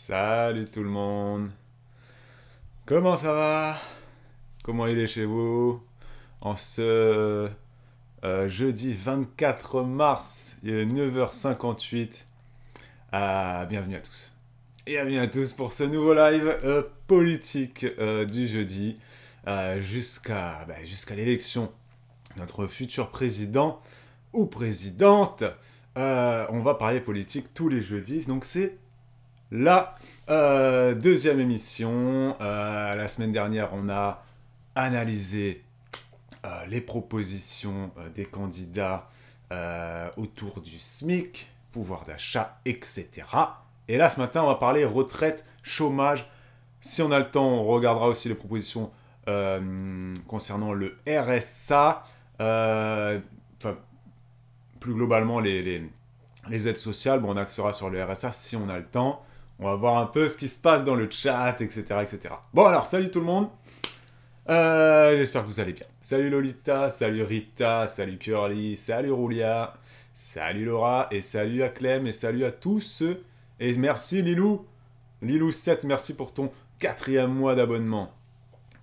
Salut tout le monde. Comment ça va? Comment il est chez vous? En ce jeudi 24 mars, il est 9h58. Bienvenue à tous. Bienvenue à tous pour ce nouveau live politique du jeudi jusqu'à l'élection de notre futur président ou présidente. On va parler politique tous les jeudis, donc c'est la deuxième émission. La semaine dernière, on a analysé les propositions des candidats autour du SMIC, pouvoir d'achat, etc. Et là, ce matin, on va parler retraite, chômage. Si on a le temps, on regardera aussi les propositions concernant le RSA. Plus globalement, les aides sociales. Bon, on axera sur le RSA si on a le temps. On va voir un peu ce qui se passe dans le chat, etc. etc. Bon, alors, salut tout le monde. J'espère que vous allez bien. Salut Lolita, salut Rita, salut Curly, salut Roulia, salut Laura, et salut à Clem, et salut à tous. Et merci Lilou. Lilou7, merci pour ton 4e mois d'abonnement.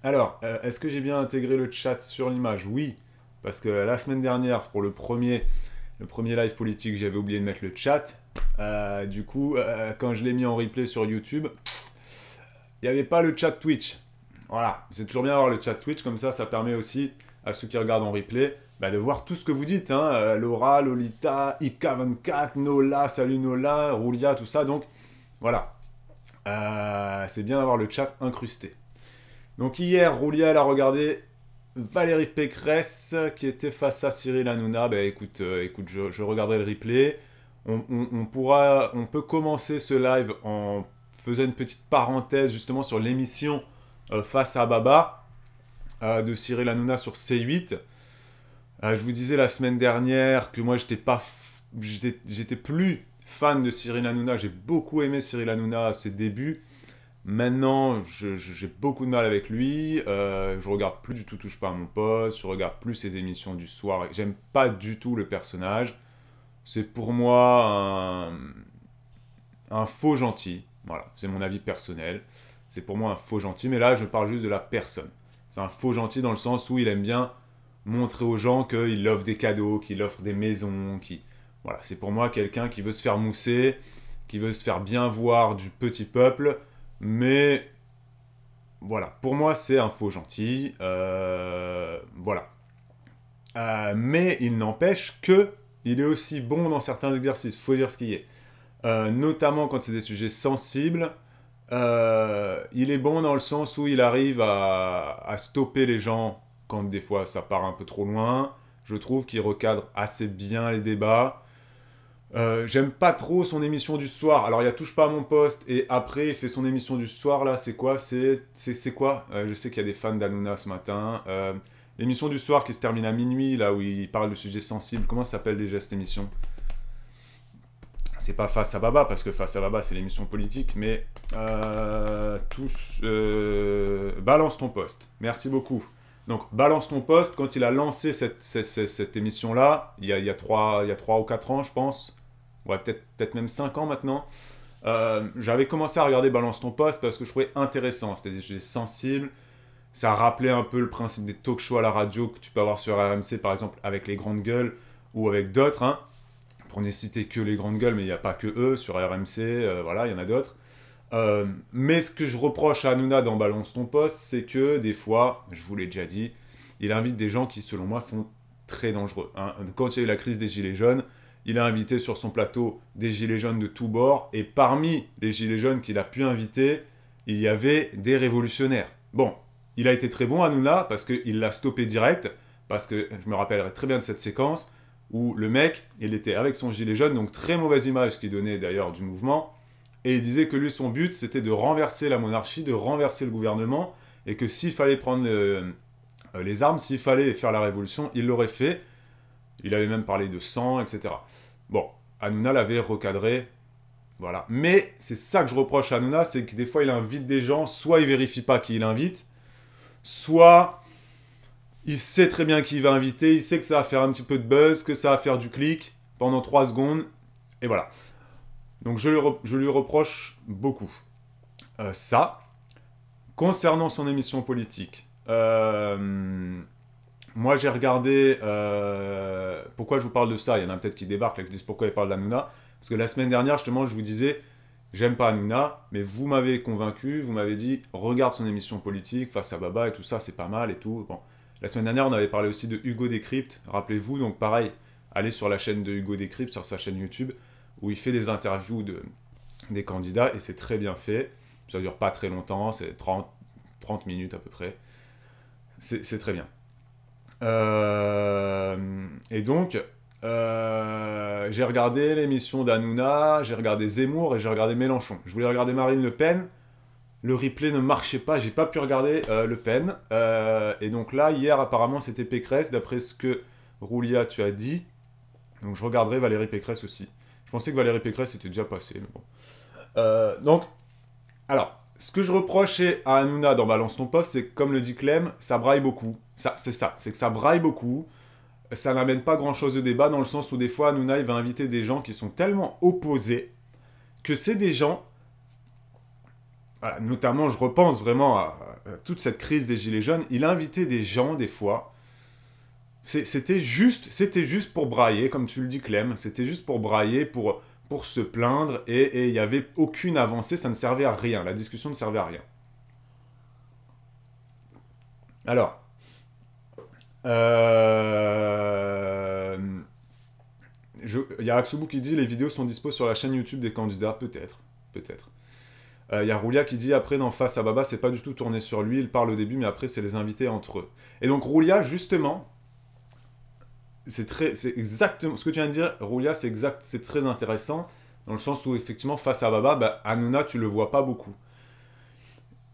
Alors, est-ce que j'ai bien intégré le chat sur l'image? Oui, parce que la semaine dernière, pour le premier live politique, j'avais oublié de mettre le chat. Du coup, quand je l'ai mis en replay sur YouTube, il n'y avait pas le chat Twitch. Voilà, c'est toujours bien d'avoir le chat Twitch, comme ça permet aussi à ceux qui regardent en replay de voir tout ce que vous dites. Laura, Lolita, Ika24, Nola, salut Nola, Roulia, tout ça. Donc, voilà. C'est bien d'avoir le chat incrusté. Donc hier, Roulia, elle a regardé Valérie Pécresse qui était face à Cyril Hanouna. Écoute, je regarderai le replay. On peut commencer ce live en faisant une petite parenthèse justement sur l'émission Face à Baba de Cyril Hanouna sur C8. Je vous disais la semaine dernière que moi j'étais plus fan de Cyril Hanouna. J'ai beaucoup aimé Cyril Hanouna à ses débuts. Maintenant, j'ai beaucoup de mal avec lui. Je regarde plus du tout Touche pas à mon poste. Je regarde plus ses émissions du soir. J'aime pas du tout le personnage. C'est pour moi un faux gentil. Voilà, c'est mon avis personnel. C'est pour moi un faux gentil, mais là je parle juste de la personne. C'est un faux gentil dans le sens où il aime bien montrer aux gens qu'il offre des cadeaux, qu'il offre des maisons, Voilà, c'est pour moi quelqu'un qui veut se faire mousser, qui veut se faire bien voir du petit peuple, mais voilà, pour moi c'est un faux gentil, voilà. Mais il n'empêche que il est aussi bon dans certains exercices, faut dire ce qu'il y est. Notamment quand c'est des sujets sensibles. Il est bon dans le sens où il arrive à stopper les gens quand des fois ça part un peu trop loin. Je trouve qu'il recadre assez bien les débats. J'aime pas trop son émission du soir. Alors il y a Touche pas à mon poste et après il fait son émission du soir là. C'est quoi? C'est quoi? Je sais qu'il y a des fans d'Hanouna ce matin. L'émission du soir qui se termine à minuit là où il parle de sujets sensibles. Comment ça s'appelle déjà cette émission? C'est pas Face à Baba, parce que Face à Baba, c'est l'émission politique, mais Balance ton poste. Merci beaucoup. Donc, Balance ton poste, quand il a lancé cette émission-là, il y a 3 ou 4 ans, je pense, ouais, peut-être même 5 ans maintenant, j'avais commencé à regarder Balance ton poste parce que je trouvais intéressant. C'était des sujets sensibles. Ça rappelait un peu le principe des talk-shows à la radio que tu peux avoir sur RMC, par exemple, avec les grandes gueules ou avec d'autres, pour ne citer que les grandes gueules, mais il n'y a pas que eux sur RMC, voilà, il y en a d'autres. Mais ce que je reproche à Hanouna dans Balance ton poste, c'est que des fois, je vous l'ai déjà dit, il invite des gens qui, selon moi, sont très dangereux. Quand il y a eu la crise des Gilets jaunes, il a invité sur son plateau des Gilets jaunes de tous bords, et parmi les Gilets jaunes qu'il a pu inviter, il y avait des révolutionnaires. Bon, il a été très bon, Hanouna, parce qu'il l'a stoppé direct, parce que je me rappellerai très bien de cette séquence, où le mec, il était avec son gilet jaune, donc très mauvaise image qu'il donnait d'ailleurs du mouvement, et il disait que lui, son but, c'était de renverser la monarchie, de renverser le gouvernement, et que s'il fallait prendre les armes, s'il fallait faire la révolution, il l'aurait fait. Il avait même parlé de sang, etc. Bon, Hanouna l'avait recadré, voilà. Mais c'est ça que je reproche à Hanouna, c'est que des fois, il invite des gens, soit il vérifie pas qui il invite, soit il sait très bien qui il va inviter, il sait que ça va faire un petit peu de buzz, que ça va faire du clic pendant 3 secondes, et voilà. Donc je lui reproche beaucoup. ça. Concernant son émission politique, moi j'ai regardé... pourquoi je vous parle de ça? Il y en a peut-être qui débarquent là, qui disent pourquoi il parle d'Hanouna. Parce que la semaine dernière, justement, je vous disais, j'aime pas Hanouna, mais vous m'avez convaincu, vous m'avez dit, regarde son émission politique, face à Baba et tout ça, c'est pas mal et tout. Bon. La semaine dernière, on avait parlé aussi de Hugo Décrypte, rappelez-vous, donc pareil, allez sur la chaîne de Hugo Décrypte, sur sa chaîne YouTube, où il fait des interviews des candidats, et c'est très bien fait. Ça dure pas très longtemps, c'est 30 minutes à peu près. C'est très bien. Et donc, j'ai regardé l'émission d'Hanouna, j'ai regardé Zemmour et j'ai regardé Mélenchon. Je voulais regarder Marine Le Pen, le replay ne marchait pas, j'ai pas pu regarder Le Pen. Et donc là, hier, apparemment, c'était Pécresse, d'après ce que Roulia, tu as dit. Donc je regarderai Valérie Pécresse aussi. Je pensais que Valérie Pécresse était déjà passée, mais bon. Donc, alors, ce que je reprochais à Hanouna dans Balance ton poste, c'est que, comme le dit Clem, ça braille beaucoup. C'est que ça braille beaucoup. Ça n'amène pas grand-chose de débat, dans le sens où des fois, Hanouna, il va inviter des gens qui sont tellement opposés que c'est des gens... Voilà, notamment, je repense vraiment à toute cette crise des Gilets jaunes. Il a invité des gens, des fois... C'était juste pour brailler, comme tu le dis, Clem. C'était juste pour brailler, pour se plaindre, et il n'y avait aucune avancée, ça ne servait à rien. La discussion ne servait à rien. Alors... Il y a Aksubu qui dit les vidéos sont dispo sur la chaîne YouTube des candidats, peut-être. Il y a Roulia qui dit après dans Face à Baba, c'est pas du tout tourné sur lui, il parle au début, mais après c'est les invités entre eux. Et donc Roulia, justement, c'est exactement ce que tu viens de dire, Roulia, c'est très intéressant, dans le sens où effectivement, Face à Baba, bah, Hanouna, tu le vois pas beaucoup.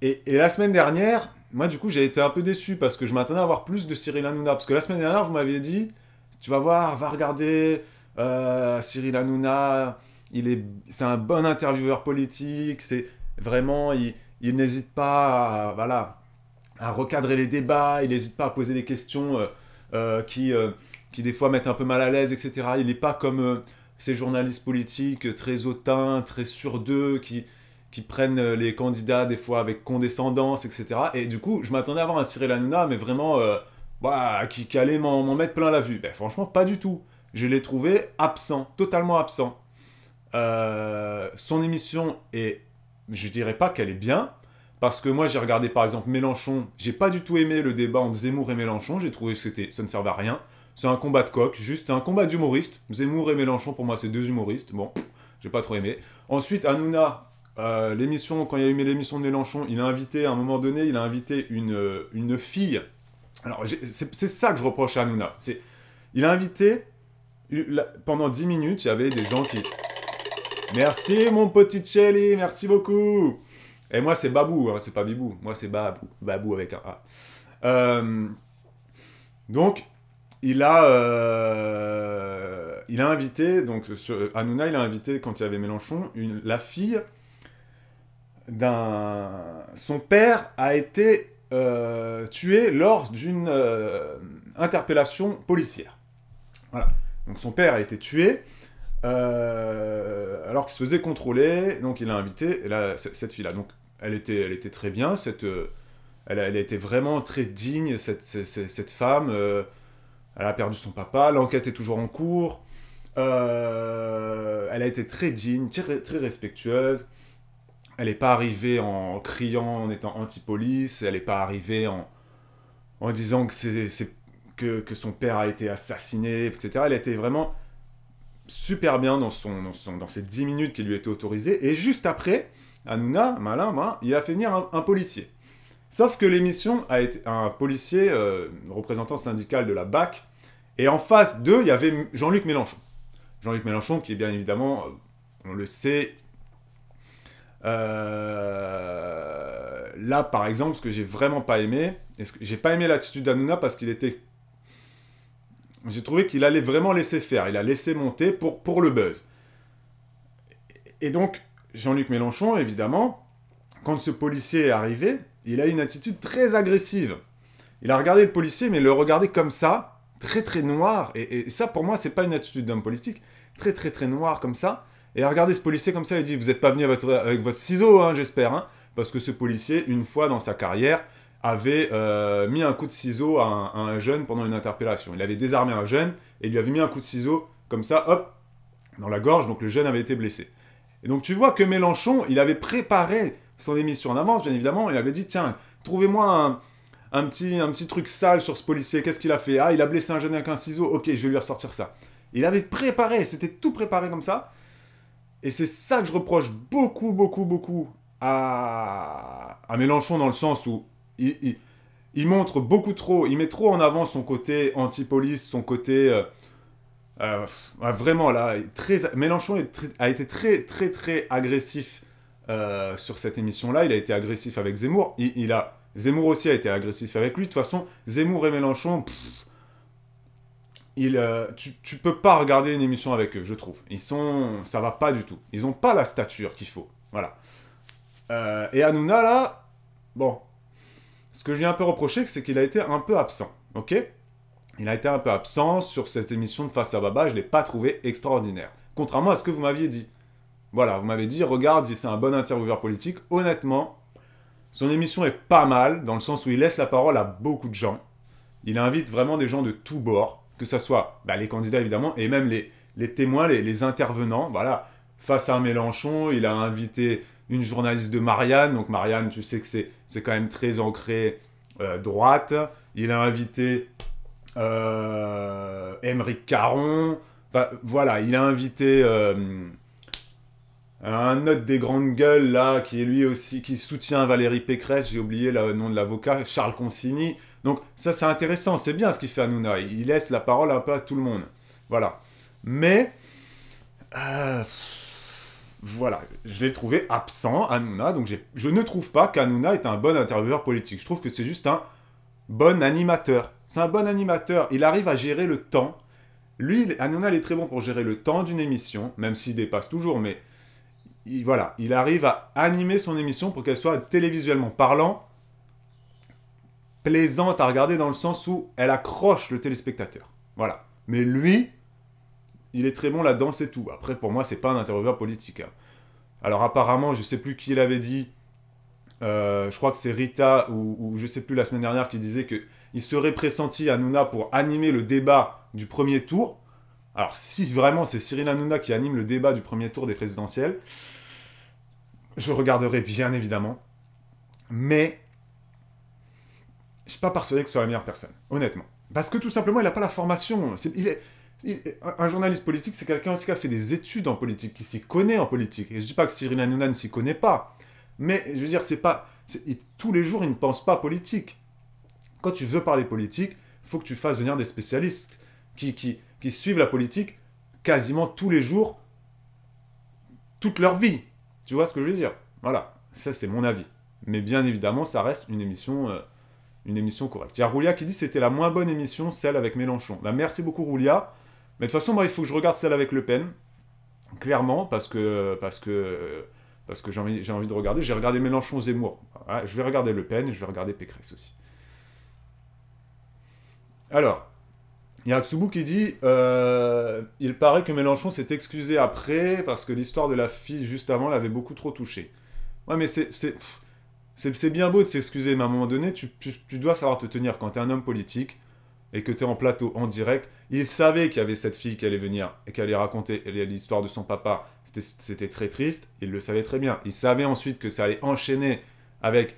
Et la semaine dernière, moi du coup j'ai été un peu déçu parce que je m'attendais à avoir plus de Cyril Hanouna. Parce que la semaine dernière, vous m'aviez dit, tu vas voir, va regarder Cyril Hanouna, c'est un bon intervieweur politique, c'est vraiment, il n'hésite pas à recadrer les débats, il n'hésite pas à poser des questions qui des fois mettent un peu mal à l'aise, etc. Il n'est pas comme ces journalistes politiques très hautains, très sûrs d'eux, qui prennent les candidats des fois avec condescendance, etc. Et du coup, je m'attendais à avoir un Cyril Hanouna, mais vraiment, qui allait m'en mettre plein la vue. Ben, franchement, pas du tout. Je l'ai trouvé absent, totalement absent. Son émission est, je dirais pas qu'elle est bien, parce que moi j'ai regardé par exemple Mélenchon, j'ai pas du tout aimé le débat entre Zemmour et Mélenchon, j'ai trouvé que ça ne servait à rien. C'est un combat de coq, juste un combat d'humoristes. Zemmour et Mélenchon, pour moi, c'est deux humoristes. Bon, j'ai pas trop aimé. Ensuite, Hanouna, l'émission, quand il y a eu l'émission de Mélenchon, il a invité, à un moment donné, il a invité une fille. Alors, c'est ça que je reproche à Hanouna. Il a invité, pendant 10 minutes, il y avait des gens qui... Merci, mon petit Chelly, merci beaucoup. Et moi, c'est Babou, hein, c'est pas Bibou. Moi, c'est Babou. Babou avec un A. Donc, il a invité, donc Hanouna, il a invité, quand il y avait Mélenchon, la fille son père a été tué lors d'une interpellation policière. Voilà. Donc son père a été tué alors qu'il se faisait contrôler. Donc il a invité cette fille-là. Donc elle était très bien. Elle était vraiment très digne, cette femme. Elle a perdu son papa. L'enquête est toujours en cours. Elle a été très digne, très, très respectueuse. Elle n'est pas arrivée en criant, en étant anti-police. Elle n'est pas arrivée en disant que son père a été assassiné, etc. Elle était vraiment super bien dans ces 10 minutes qui lui étaient autorisées. Et juste après, Hanouna, malin, il a fait venir un policier. Sauf que l'émission a été un policier, représentant syndical de la BAC, et en face d'eux, il y avait Jean-Luc Mélenchon. Jean-Luc Mélenchon, qui est bien évidemment, on le sait... là, par exemple, ce que j'ai vraiment pas aimé, j'ai pas aimé l'attitude d'Hanouna parce qu'il était... J'ai trouvé qu'il allait vraiment laisser faire, il a laissé monter pour le buzz. Et donc, Jean-Luc Mélenchon, évidemment, quand ce policier est arrivé, il a eu une attitude très agressive. Il a regardé le policier, mais le regardait comme ça, très très noir, et ça, pour moi, c'est pas une attitude d'homme politique, très très très noir comme ça. Et à regarder ce policier comme ça, il dit « Vous n'êtes pas venu avec votre ciseau, hein, j'espère. Hein. » parce que ce policier, une fois dans sa carrière, avait mis un coup de ciseau à un jeune pendant une interpellation. Il avait désarmé un jeune et lui avait mis un coup de ciseau, comme ça, hop, dans la gorge, donc le jeune avait été blessé. Et donc tu vois que Mélenchon, il avait préparé son émission en avance, bien évidemment, il avait dit, tiens, trouvez-moi un petit truc sale sur ce policier, qu'est-ce qu'il a fait? Ah, il a blessé un jeune avec un ciseau, ok, je vais lui ressortir ça. Il avait préparé, c'était tout préparé comme ça, et c'est ça que je reproche beaucoup à Mélenchon, dans le sens où il montre beaucoup trop, il met trop en avant son côté anti-police, son côté... vraiment là, Mélenchon a été très agressif sur cette émission-là. Il a été agressif avec Zemmour. Zemmour aussi a été agressif avec lui. De toute façon, Zemmour et Mélenchon, tu peux pas regarder une émission avec eux, je trouve. Ça va pas du tout. Ils ont pas la stature qu'il faut. Voilà. Et Hanouna là, bon, ce que je lui ai un peu reproché, c'est qu'il a été un peu absent. Ok ? Il a été un peu absent sur cette émission de Face à Baba, je ne l'ai pas trouvé extraordinaire. Contrairement à ce que vous m'aviez dit. Voilà, vous m'avez dit, regarde, c'est un bon intervieweur politique. Honnêtement, son émission est pas mal, dans le sens où il laisse la parole à beaucoup de gens. Il invite vraiment des gens de tous bords, que ce soit les candidats évidemment, et même les témoins, les intervenants. Voilà, face à Mélenchon, il a invité une journaliste de Marianne. Donc Marianne, tu sais que c'est quand même très ancré droite. Il a invité... Émeric Caron, enfin, voilà, il a invité un autre des grandes gueules là, qui est lui aussi, qui soutient Valérie Pécresse, j'ai oublié le nom de l'avocat, Charles Consigny. Donc ça c'est intéressant, c'est bien ce qu'il fait Hanouna, il laisse la parole un peu à tout le monde. Voilà. Mais, voilà, je l'ai trouvé absent, Hanouna, donc je ne trouve pas qu'Hanouna est un bon intervieweur politique. Je trouve que c'est juste un bon animateur. C'est un bon animateur. Il arrive à gérer le temps. Lui, Hanouna, il est très bon pour gérer le temps d'une émission, même s'il dépasse toujours, mais voilà, il arrive à animer son émission pour qu'elle soit télévisuellement parlant, plaisante à regarder dans le sens où elle accroche le téléspectateur. Voilà. Mais lui, il est très bon là-dedans, c'est tout. Après, pour moi, c'est pas un intervieweur politique. Hein. Alors apparemment, je sais plus qui l'avait dit, je crois que c'est Rita ou je sais plus la semaine dernière qui disait qu'il serait pressenti Hanouna pour animer le débat du premier tour. Alors si vraiment c'est Cyril Hanouna qui anime le débat du premier tour des présidentielles, je regarderai bien évidemment, mais je suis pas persuadé que ce soit la meilleure personne, honnêtement. Parce que tout simplement il n'a pas la formation. Un journaliste politique, c'est quelqu'un aussi qui a fait des études en politique, qui s'y connaît en politique. Et je dis pas que Cyril Hanouna ne s'y connaît pas. Mais, je veux dire, tous les jours, ils ne pensent pas politique. Quand tu veux parler politique, il faut que tu fasses venir des spécialistes qui suivent la politique quasiment tous les jours, toute leur vie. Tu vois ce que je veux dire? Voilà, ça c'est mon avis. Mais bien évidemment, ça reste une émission correcte. Il y a Roulia qui dit que c'était la moins bonne émission, celle avec Mélenchon. Merci beaucoup Roulia. Mais de toute façon, moi, il faut que je regarde celle avec Le Pen. Clairement, parce que j'ai envie de regarder. J'ai regardé Mélenchon-Zemmour. Ouais, je vais regarder Le Pen et je vais regarder Pécresse aussi. Alors, il y a Atsubu qui dit il paraît que Mélenchon s'est excusé après parce que l'histoire de la fille juste avant l'avait beaucoup trop touché. Ouais, mais c'est bien beau de s'excuser, mais à un moment donné, tu dois savoir te tenir quand tu es un homme politique et que tu es en plateau, en direct. Il savait qu'il y avait cette fille qui allait venir et qui allait raconter l'histoire de son papa. C'était très triste, il le savait très bien. Il savait ensuite que ça allait enchaîner avec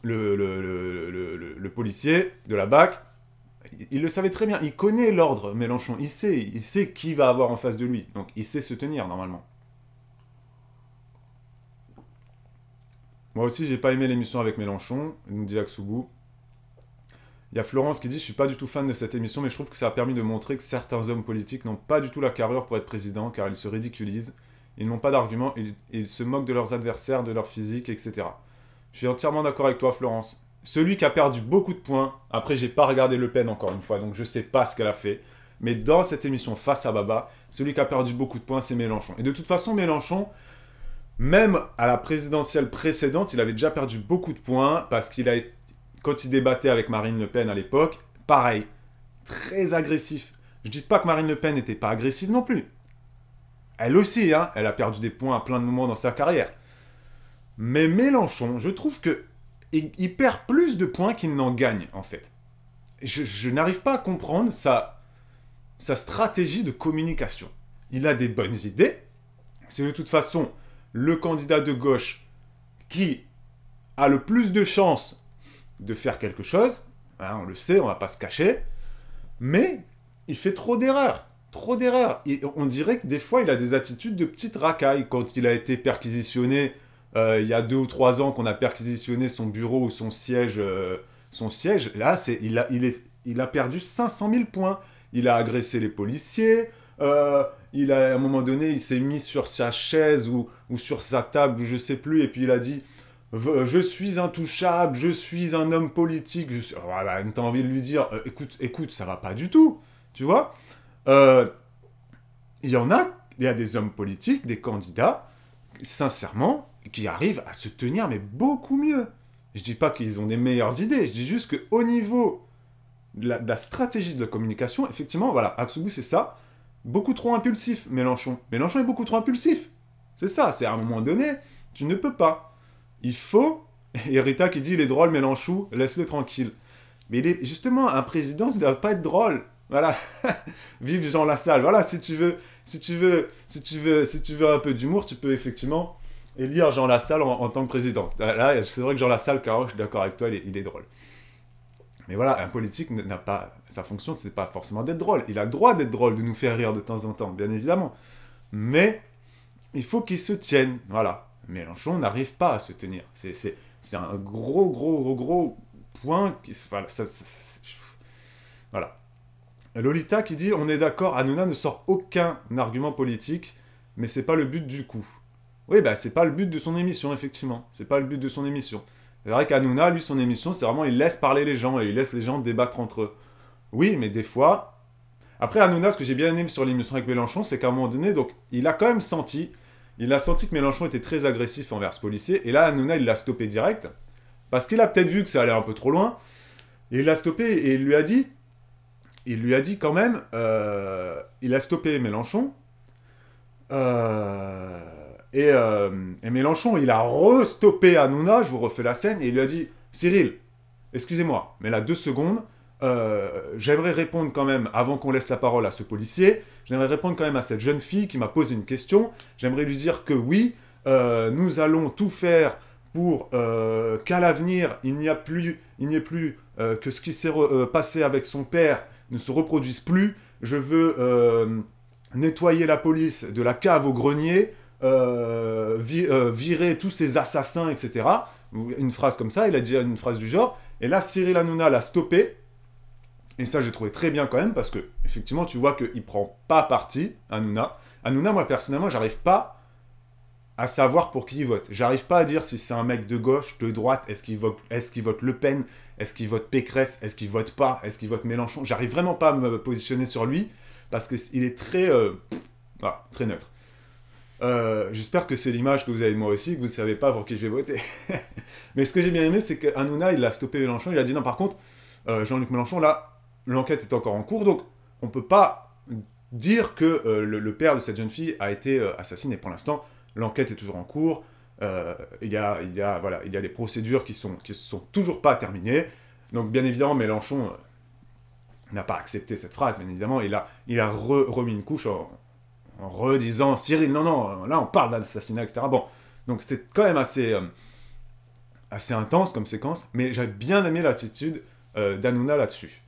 le policier de la BAC. Il le savait très bien, il connaît l'ordre Mélenchon, il sait qui va avoir en face de lui. Donc il sait se tenir normalement. Moi aussi, j'ai pas aimé l'émission avec Mélenchon, nous dit Aksubu. Il y a Florence qui dit « Je suis pas du tout fan de cette émission, mais je trouve que ça a permis de montrer que certains hommes politiques n'ont pas du tout la carrure pour être président, car ils se ridiculisent, ils n'ont pas d'arguments, ils se moquent de leurs adversaires, de leur physique, etc. » Je suis entièrement d'accord avec toi, Florence. Celui qui a perdu beaucoup de points, après j'ai pas regardé Le Pen encore une fois, donc je sais pas ce qu'elle a fait, mais dans cette émission Face à Baba, celui qui a perdu beaucoup de points, c'est Mélenchon. Et de toute façon, Mélenchon, même à la présidentielle précédente, il avait déjà perdu beaucoup de points, parce quand il débattait avec Marine Le Pen à l'époque, pareil, très agressif. Je dis pas que Marine Le Pen n'était pas agressive non plus. Elle aussi, hein, elle a perdu des points à plein de moments dans sa carrière. Mais Mélenchon, je trouve que il perd plus de points qu'il n'en gagne, en fait. Je n'arrive pas à comprendre sa stratégie de communication. Il a des bonnes idées. C'est de toute façon le candidat de gauche qui a le plus de chances de faire quelque chose. Hein, on le sait, on va pas se cacher. Mais il fait trop d'erreurs. Trop d'erreurs. On dirait que des fois, il a des attitudes de petite racaille. Quand il a été perquisitionné, il y a 2 ou 3 ans, qu'on a perquisitionné son bureau ou son siège, là, il a perdu 500 000 points. Il a agressé les policiers. À un moment donné, il s'est mis sur sa chaise ou sur sa table, ou je sais plus, et puis il a dit je suis intouchable, je suis un homme politique. Voilà, t'as envie de lui dire écoute, ça va pas du tout, tu vois. Il y a des hommes politiques, des candidats, sincèrement, qui arrivent à se tenir, mais beaucoup mieux. Je dis pas qu'ils ont des meilleures idées, je dis juste qu'au niveau de la stratégie de la communication, effectivement, voilà, Aksugu, c'est ça. Beaucoup trop impulsif, Mélenchon. Mélenchon est beaucoup trop impulsif. C'est ça, c'est à un moment donné, tu ne peux pas. Il faut... Et Rita qui dit, il est drôle, Mélenchon, laisse-le tranquille. Mais justement, un président, ça ne doit pas être drôle. Voilà. Vive Jean Lassalle. Voilà, si tu veux un peu d'humour, tu peux effectivement élire Jean Lassalle en tant que président. Là, c'est vrai que Jean Lassalle, Caro, je suis d'accord avec toi, il est drôle. Mais voilà, un politique n'a pas... Sa fonction, c'est pas forcément d'être drôle. Il a le droit d'être drôle, de nous faire rire de temps en temps, bien évidemment. Mais il faut qu'il se tienne. Voilà. Mélenchon n'arrive pas à se tenir. C'est un gros point. Voilà. Voilà. Lolita qui dit, on est d'accord, Hanouna ne sort aucun argument politique, mais c'est pas le but du coup. Oui, bah c'est pas le but de son émission, effectivement. C'est pas le but de son émission. C'est vrai qu'Hanouna, lui, son émission, c'est vraiment, il laisse parler les gens, et il laisse les gens débattre entre eux. Oui, mais des fois... Après, Hanouna, ce que j'ai bien aimé sur l'émission avec Mélenchon, c'est qu'à un moment donné, donc, il a quand même senti... Il a senti que Mélenchon était très agressif envers ce policier, et là, Hanouna, il l'a stoppé direct, parce qu'il a peut-être vu que ça allait un peu trop loin, et il l'a stoppé, et il lui a dit quand même, il a stoppé Mélenchon, et Mélenchon, il a restoppé Hanouna, je vous refais la scène, et il lui a dit, Cyril, excusez-moi, mais là, 2 secondes, j'aimerais répondre quand même, avant qu'on laisse la parole à ce policier, j'aimerais répondre quand même à cette jeune fille qui m'a posé une question, j'aimerais lui dire que oui, nous allons tout faire pour qu'à l'avenir, il n'y ait plus que ce qui s'est passé avec son père ne se reproduise plus. Je veux nettoyer la police de la cave au grenier, virer tous ces assassins, etc. Une phrase comme ça, il a dit une phrase du genre. Et là, Cyril Hanouna l'a stoppé. Et ça, j'ai trouvé très bien quand même, parce que, effectivement, tu vois qu'il prend pas parti, Hanouna. Hanouna, moi, personnellement, j'arrive pas à savoir pour qui il vote. J'arrive pas à dire si c'est un mec de gauche, de droite, est-ce qu'il vote Le Pen, est-ce qu'il vote Pécresse, est-ce qu'il vote pas, est-ce qu'il vote Mélenchon. J'arrive vraiment pas à me positionner sur lui, parce qu'il est très, voilà, très neutre. J'espère que c'est l'image que vous avez de moi aussi, que vous ne savez pas pour qui je vais voter. Mais ce que j'ai bien aimé, c'est que Hanouna, il a stoppé Mélenchon, il a dit non, par contre, Jean-Luc Mélenchon, là, l'enquête est encore en cours, donc on peut pas dire que le père de cette jeune fille a été assassiné. Pour l'instant, l'enquête est toujours en cours, il y a des procédures qui sont toujours pas terminées, donc bien évidemment, Mélenchon n'a pas accepté cette phrase, bien évidemment, il a remis une couche en redisant Cyril, non, là on parle d'assassinat, etc. Bon, donc c'était quand même assez intense comme séquence, mais j'avais bien aimé l'attitude d'Hanouna là-dessus.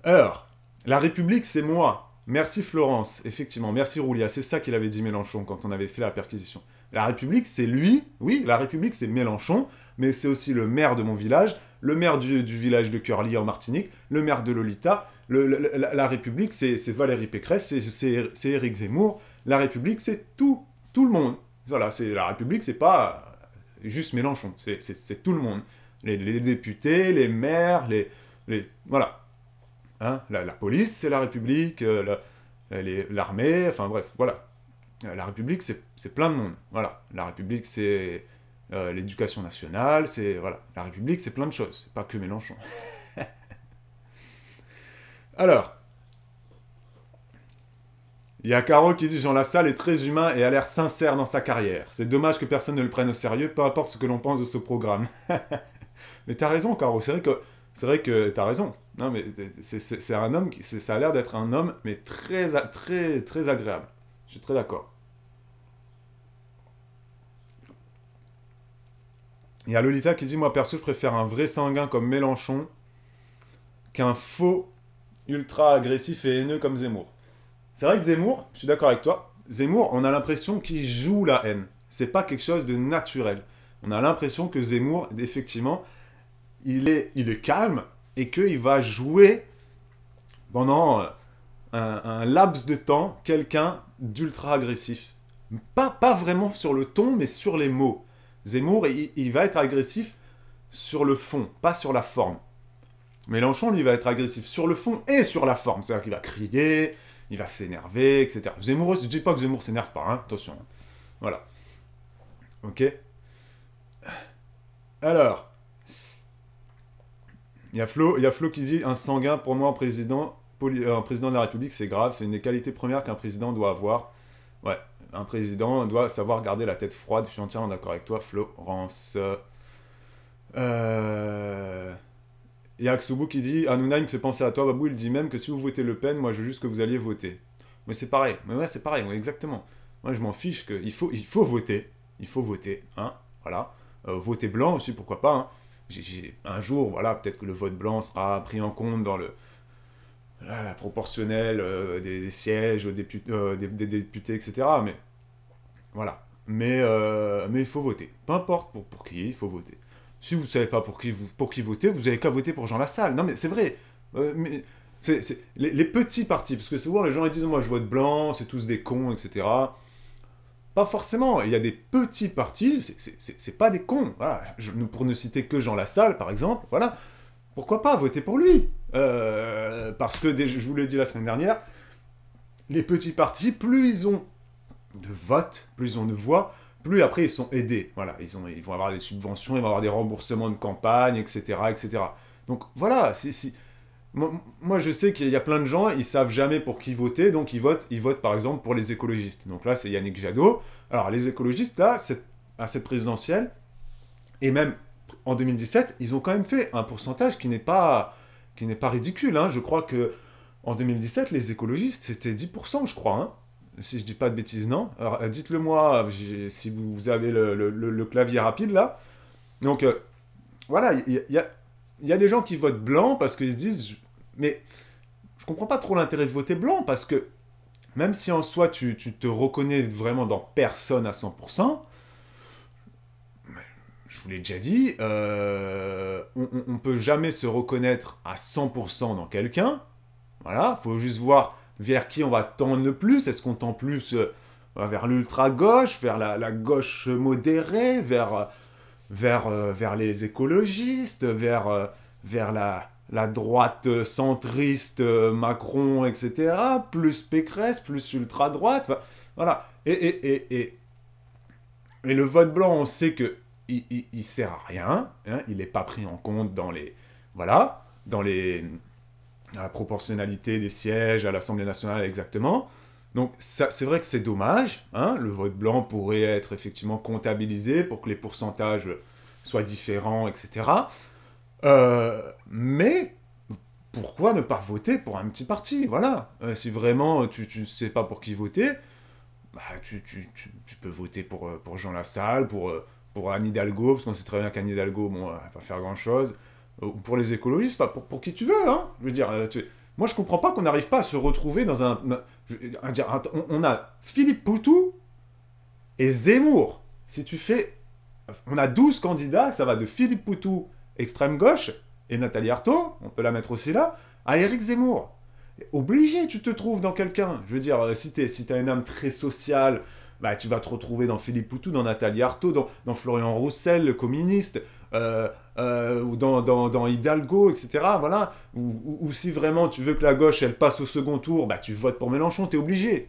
Alors, la République, c'est moi. Merci Florence, effectivement, merci Roulia, c'est ça qu'il avait dit Mélenchon quand on avait fait la perquisition. La République, c'est lui, oui, la République, c'est Mélenchon, mais c'est aussi le maire de mon village, le maire du village de Curly en Martinique, le maire de Lolita. La République, c'est Valérie Pécresse, c'est Éric Zemmour. La République, c'est tout le monde. Voilà, la République, c'est pas juste Mélenchon, c'est tout le monde. Les députés, les maires, voilà. Hein, la police, c'est la République, l'armée, enfin bref, voilà. La République, c'est plein de monde. Voilà. La République, c'est l'éducation nationale, voilà. La République, c'est plein de choses, c'est pas que Mélenchon. Alors, Il y a Caro qui dit Jean Lassalle est très humain et a l'air sincère dans sa carrière. C'est dommage que personne ne le prenne au sérieux, peu importe ce que l'on pense de ce programme. Mais t'as raison, Caro. C'est vrai que t'as raison. Non, mais c'est un homme ça a l'air d'être un homme, mais très agréable. Je suis très d'accord. Il y a Lolita qui dit moi perso, je préfère un vrai sanguin comme Mélenchon qu'un faux ultra agressif et haineux comme Zemmour. C'est vrai que Zemmour, je suis d'accord avec toi, Zemmour, on a l'impression qu'il joue la haine. C'est pas quelque chose de naturel. On a l'impression que Zemmour, effectivement, il est calme et qu'il va jouer pendant un laps de temps quelqu'un d'ultra agressif. Pas vraiment sur le ton, mais sur les mots. Zemmour, il va être agressif sur le fond, pas sur la forme. Mélenchon, lui, va être agressif sur le fond et sur la forme. C'est-à-dire qu'il va crier, il va s'énerver, etc. Zemmour, je dis pas que Zemmour s'énerve pas, hein, attention. Voilà. Ok. Alors, il y a Flo qui dit un sanguin pour moi un président de la République, c'est grave, c'est une des qualités premières qu'un président doit avoir. Ouais, un président doit savoir garder la tête froide. Je suis entièrement d'accord avec toi, Florence. Il y a Aksubu qui dit Hanouna, il me fait penser à toi, Babou. Il dit même que si vous votez Le Pen, moi je veux juste que vous alliez voter. Mais c'est pareil. Mais ouais, c'est pareil, ouais, exactement. Moi je m'en fiche que. Il faut voter. Il faut voter. Hein, voilà. Voter blanc aussi, pourquoi pas. Hein. Un jour, voilà, peut-être que le vote blanc sera pris en compte dans la proportionnelle des sièges des députés, etc. Mais voilà. Mais il faut voter. Peu importe pour qui, il faut voter. Si vous ne savez pas pour qui voter, vous n'avez qu'à voter pour Jean Lassalle. Non, mais c'est vrai. Mais les petits partis, parce que souvent les gens ils disent moi je vote blanc, c'est tous des cons, etc. Pas forcément. Il y a des petits partis, c'est pas des cons. Voilà. Pour ne citer que Jean Lassalle, par exemple, voilà. Pourquoi pas voter pour lui parce que, je vous l'ai dit la semaine dernière, les petits partis, plus ils ont de votes, plus ils ont de voix, plus après ils sont aidés. Voilà, ils vont avoir des subventions, ils vont avoir des remboursements de campagne, etc. etc. Donc voilà, moi je sais qu'il y a plein de gens, ils savent jamais pour qui voter, donc ils votent par exemple pour les écologistes. Donc là c'est Yannick Jadot. Alors les écologistes là, à cette présidentielle, et même en 2017, ils ont quand même fait un pourcentage qui n'est pas ridicule. Hein. Je crois que en 2017, les écologistes, c'était 10%, je crois. Hein. Si je dis pas de bêtises, non. Alors, dites-le moi si vous avez le clavier rapide, là. Donc, voilà, il y a des gens qui votent blanc parce qu'ils se disent... Mais je comprends pas trop l'intérêt de voter blanc parce que même si en soi, tu te reconnais vraiment dans personne à 100%, je vous l'ai déjà dit, on ne peut jamais se reconnaître à 100% dans quelqu'un. Voilà, il faut juste voir vers qui on va tendre le plus. Est-ce qu'on tend plus vers l'ultra-gauche, vers la gauche modérée, vers les écologistes, vers la droite centriste, Macron, etc. Plus Pécresse, plus ultra-droite. Voilà. Et le vote blanc, on sait que il sert à rien, hein, il n'est pas pris en compte dans la proportionnalité des sièges à l'Assemblée nationale exactement. Donc c'est vrai que c'est dommage, hein, le vote blanc pourrait être effectivement comptabilisé pour que les pourcentages soient différents, etc. Mais pourquoi ne pas voter pour un petit parti, voilà. Si vraiment tu ne sais pas pour qui voter, bah, tu peux voter pour Jean Lassalle, pour Anne Hidalgo, parce qu'on sait très bien qu'Anne Hidalgo, bon, elle va pas faire grand-chose, ou pour les écologistes, enfin, pour qui tu veux, hein. Je veux dire, moi je comprends pas qu'on n'arrive pas à se retrouver dans on a Philippe Poutou et Zemmour. Si tu fais... On a 12 candidats, ça va de Philippe Poutou, extrême gauche, et Nathalie Arthaud, on peut la mettre aussi là, à Éric Zemmour. Obligé, tu te trouves dans quelqu'un. Je veux dire, si t'as une âme très sociale, bah, tu vas te retrouver dans Philippe Poutou, dans Nathalie Arthaud, dans Florian Roussel, le communiste, ou dans Hidalgo, etc. Voilà. Ou si vraiment tu veux que la gauche, elle passe au second tour, bah, tu votes pour Mélenchon, t'es obligé.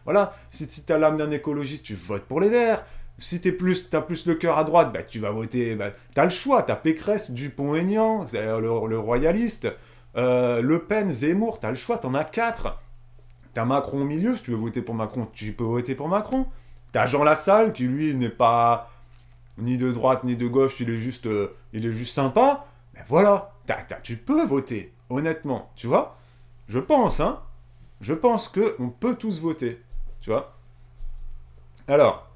Voilà. Si t'as l'âme d'un écologiste, tu votes pour les Verts. Si t'as plus le cœur à droite, bah, tu vas voter... Bah, t'as le choix, t'as Pécresse, Dupont-Aignan, le royaliste... Le Pen, Zemmour, t'as le choix, t'en as 4. t'as Macron au milieu, si tu veux voter pour Macron, tu peux voter pour Macron. T'as Jean Lassalle, qui lui n'est pas ni de droite ni de gauche, il est juste sympa. Ben voilà, tu peux voter, honnêtement, tu vois. Je pense, hein. Je pense qu'on peut tous voter, tu vois. Alors,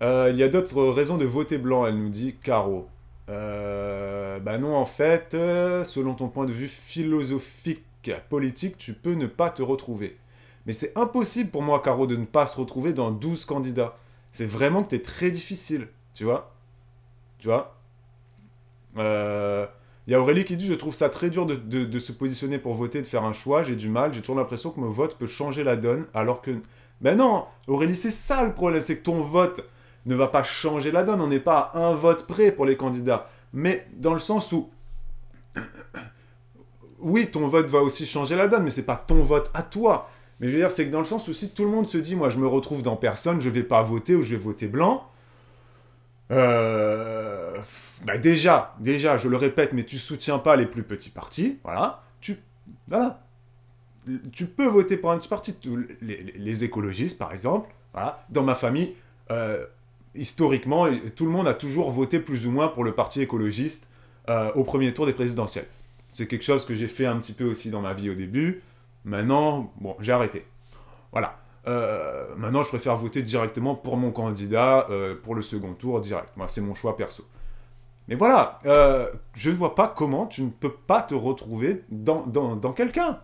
il y a d'autres raisons de voter blanc, elle nous dit Caro. Bah non, en fait, selon ton point de vue philosophique, politique, tu peux ne pas te retrouver. Mais c'est impossible pour moi, Caro, de ne pas se retrouver dans 12 candidats. C'est vraiment que t'es très difficile, tu vois. Tu vois. Il y a Aurélie qui dit « Je trouve ça très dur de se positionner pour voter, de faire un choix. J'ai du mal. J'ai toujours l'impression que mon vote peut changer la donne, alors que... » Ben non, Aurélie, c'est ça le problème. C'est que ton vote ne va pas changer la donne. On n'est pas à un vote près pour les candidats. Mais dans le sens où... Oui, ton vote va aussi changer la donne, mais c'est pas ton vote à toi. Mais je veux dire, c'est que dans le sens où si tout le monde se dit « Moi, je me retrouve dans personne, je vais pas voter ou je vais voter blanc... » Bah déjà, je le répète, mais tu soutiens pas les plus petits partis, voilà. Voilà. Tu peux voter pour un petit parti. Les écologistes, par exemple, voilà. Dans ma famille, historiquement, tout le monde a toujours voté plus ou moins pour le parti écologiste au premier tour des présidentielles. C'est quelque chose que j'ai fait un petit peu aussi dans ma vie au début. Maintenant, bon, j'ai arrêté. Voilà. Maintenant, je préfère voter directement pour mon candidat pour le second tour direct. Moi, c'est mon choix perso. Mais voilà, je ne vois pas comment tu ne peux pas te retrouver dans quelqu'un.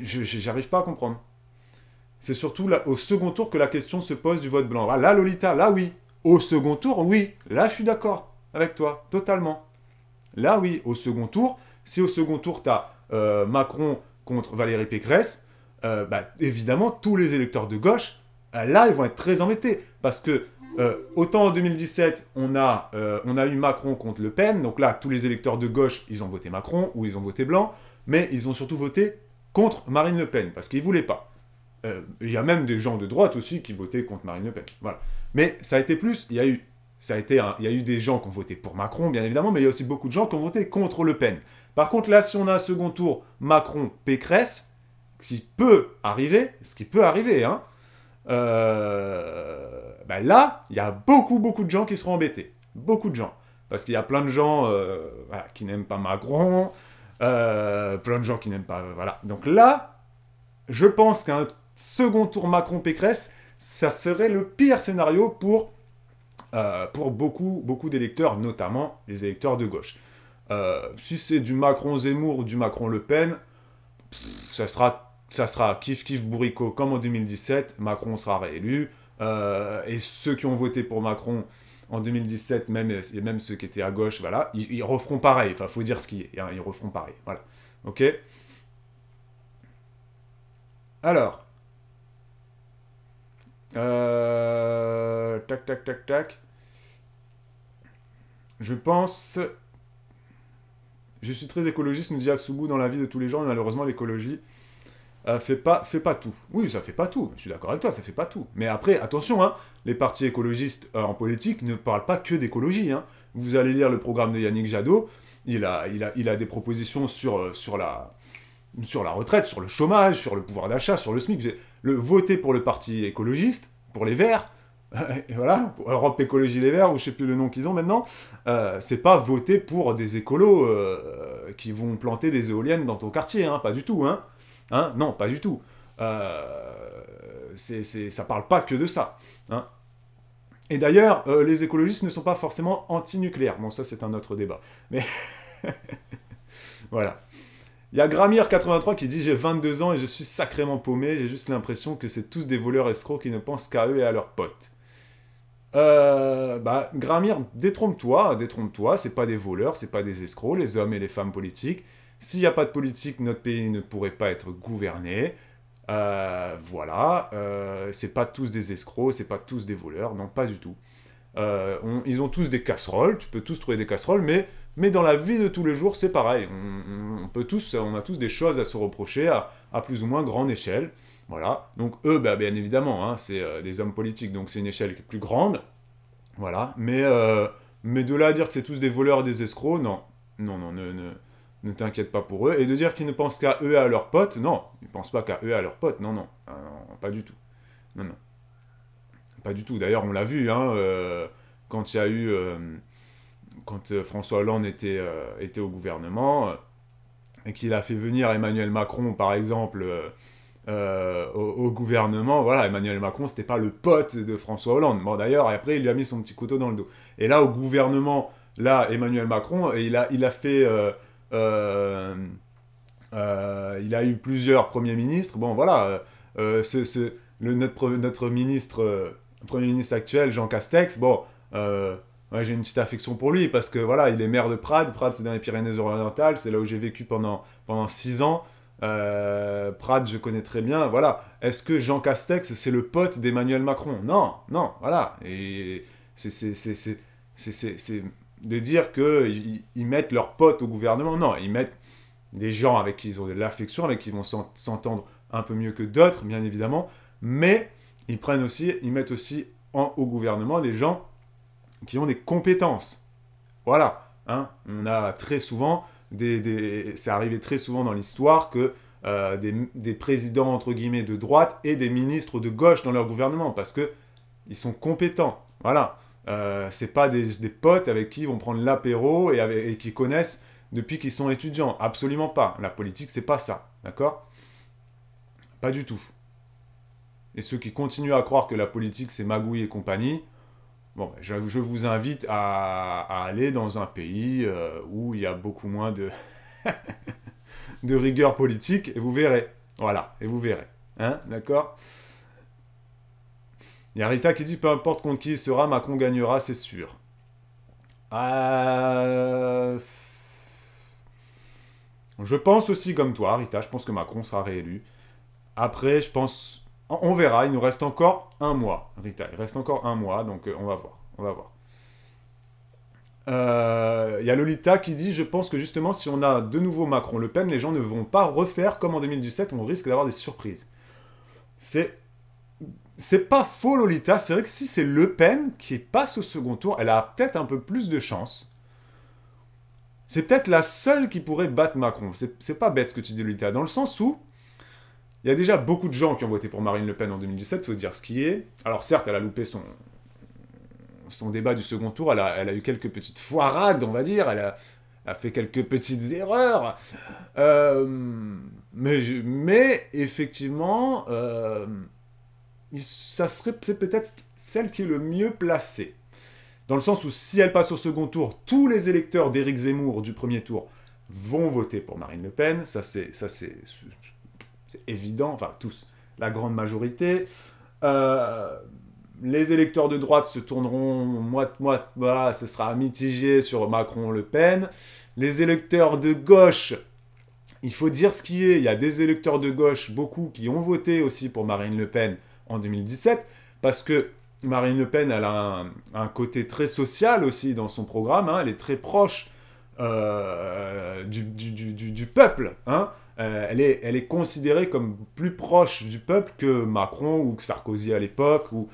J'arrive pas à comprendre. C'est surtout là, au second tour que la question se pose du vote blanc. Ah, là, Lolita, là, oui. Au second tour, oui. Là, je suis d'accord avec toi, totalement. Là, oui, au second tour. Si au second tour, tu as Macron contre Valérie Pécresse, bah, évidemment, tous les électeurs de gauche, là, ils vont être très embêtés. Parce que, autant en 2017, on a eu Macron contre Le Pen, donc là, tous les électeurs de gauche, ils ont voté Macron, ou ils ont voté blanc, mais ils ont surtout voté contre Marine Le Pen, parce qu'ils ne voulaient pas. Il y a même des gens de droite aussi qui votaient contre Marine Le Pen. Voilà. Mais ça a été plus, il y a eu des gens qui ont voté pour Macron, bien évidemment, mais il y a aussi beaucoup de gens qui ont voté contre Le Pen. Par contre, là, si on a un second tour Macron-Pécresse, ce qui peut arriver, hein, ben là, il y a beaucoup de gens qui seront embêtés. Beaucoup de gens. Parce qu'il y a plein de gens voilà, qui n'aiment pas Macron, plein de gens qui n'aiment pas... voilà. Donc là, je pense qu'un second tour Macron-Pécresse, ça serait le pire scénario pour beaucoup d'électeurs, notamment les électeurs de gauche. Si c'est du Macron-Zemmour ou du Macron-Le Pen, ça sera kiff bourricot comme en 2017, Macron sera réélu, et ceux qui ont voté pour Macron en 2017, même ceux qui étaient à gauche, voilà, ils referont pareil, enfin, faut dire ce qui est, hein, ils referont pareil, voilà, ok. Alors, tac, je pense... Je suis très écologiste, nous dit Aksubu, dans la vie de tous les gens, et malheureusement, l'écologie fait pas tout. Oui, ça fait pas tout, je suis d'accord avec toi, ça fait pas tout. Mais après, attention, hein, les partis écologistes en politique ne parlent pas que d'écologie. Hein. Vous allez lire le programme de Yannick Jadot, il a des propositions sur la retraite, sur le chômage, sur le pouvoir d'achat, sur le SMIC. Voter pour le parti écologiste, pour les Verts, et voilà, pour Europe Écologie Les Verts, ou je sais plus le nom qu'ils ont maintenant, c'est pas voter pour des écolos qui vont planter des éoliennes dans ton quartier, hein, pas du tout, hein. Non, pas du tout. Ça parle pas que de ça, hein. Et d'ailleurs, les écologistes ne sont pas forcément anti-nucléaires. Bon, ça, c'est un autre débat. Mais voilà. Il y a Gramir83 qui dit « J'ai 22 ans et je suis sacrément paumé. J'ai juste l'impression que c'est tous des voleurs escrocs qui ne pensent qu'à eux et à leurs potes. » Bah, Gramir, détrompe-toi, c'est pas des voleurs, c'est pas des escrocs, les hommes et les femmes politiques. S'il n'y a pas de politique, notre pays ne pourrait pas être gouverné. Voilà, c'est pas tous des escrocs, c'est pas tous des voleurs, non, pas du tout. Ils ont tous des casseroles, tu peux tous trouver des casseroles, mais dans la vie de tous les jours, c'est pareil. On a tous des choses à se reprocher à plus ou moins grande échelle. Voilà. Donc eux, bah, bien évidemment, hein, c'est des hommes politiques, donc c'est une échelle qui est plus grande. Voilà. Mais de là à dire que c'est tous des voleurs et des escrocs, non. ne t'inquiète pas pour eux, et de dire qu'ils ne pensent qu'à eux et à leurs potes, non, ils ne pensent pas qu'à eux et à leurs potes, non, non, non, pas du tout. Non, non. Pas du tout. D'ailleurs, on l'a vu, hein, quand il y a eu... quand François Hollande était au gouvernement, et qu'il a fait venir Emmanuel Macron, par exemple, au gouvernement, voilà, Emmanuel Macron, c'était pas le pote de François Hollande. Bon, d'ailleurs, après, il lui a mis son petit couteau dans le dos. Et là, au gouvernement, là, Emmanuel Macron, il a fait... il a eu plusieurs premiers ministres. Bon, voilà, notre ministre, premier ministre actuel, Jean Castex, bon, ouais, j'ai une petite affection pour lui, parce que, voilà, il est maire de Prades. Prades, c'est dans les Pyrénées-Orientales, c'est là où j'ai vécu pendant 6 ans. Prades, je connais très bien, voilà. Est-ce que Jean Castex, c'est le pote d'Emmanuel Macron? Non, non, voilà. Et c'est de dire qu'ils mettent leurs potes au gouvernement. Non, ils mettent des gens avec qui ils ont de l'affection, avec qui ils vont s'entendre un peu mieux que d'autres, bien évidemment, mais ils mettent aussi au gouvernement des gens qui ont des compétences. Voilà, hein. On a très souvent, c'est arrivé très souvent dans l'histoire que des présidents, entre guillemets, de droite et des ministres de gauche dans leur gouvernement, parce qu'ils sont compétents. Voilà. C'est pas des potes avec qui ils vont prendre l'apéro et qui connaissent depuis qu'ils sont étudiants. Absolument pas. La politique, c'est pas ça. D'accord? Pas du tout. Et ceux qui continuent à croire que la politique, c'est magouille et compagnie, bon, je vous invite à aller dans un pays où il y a beaucoup moins de, de rigueur politique, et vous verrez. Voilà, et vous verrez. Hein? D'accord? Il y a Rita qui dit, peu importe contre qui il sera, Macron gagnera, c'est sûr. Je pense aussi comme toi, Rita, je pense que Macron sera réélu. Après, je pense... On verra, il nous reste encore un mois, Rita. Il reste encore un mois, donc on va voir. On va voir. Il y a Lolita qui dit, je pense que justement, si on a de nouveau Macron-Le Pen, les gens ne vont pas refaire comme en 2017, on risque d'avoir des surprises. C'est pas faux, Lolita. C'est vrai que si c'est Le Pen qui passe au second tour, elle a peut-être un peu plus de chance. C'est peut-être la seule qui pourrait battre Macron. C'est pas bête ce que tu dis, Lolita. Dans le sens où il y a déjà beaucoup de gens qui ont voté pour Marine Le Pen en 2017, il faut dire ce qui est. Alors certes, elle a loupé son débat du second tour, elle a eu quelques petites foirades, on va dire, elle a fait quelques petites erreurs. Mais effectivement, c'est peut-être celle qui est le mieux placée. Dans le sens où si elle passe au second tour, tous les électeurs d'Éric Zemmour du premier tour vont voter pour Marine Le Pen. Ça, c'est évident. Enfin, tous. La grande majorité. Les électeurs de droite se tourneront moite-moite. Voilà, ce sera mitigé sur Macron-Le Pen. Les électeurs de gauche, il faut dire ce qui est. Il y a des électeurs de gauche, beaucoup, qui ont voté aussi pour Marine Le Pen en 2017, parce que Marine Le Pen, elle a un côté très social aussi dans son programme, hein. Elle est très proche du peuple. Hein. Elle est considérée comme plus proche du peuple que Macron ou que Sarkozy à l'époque, ou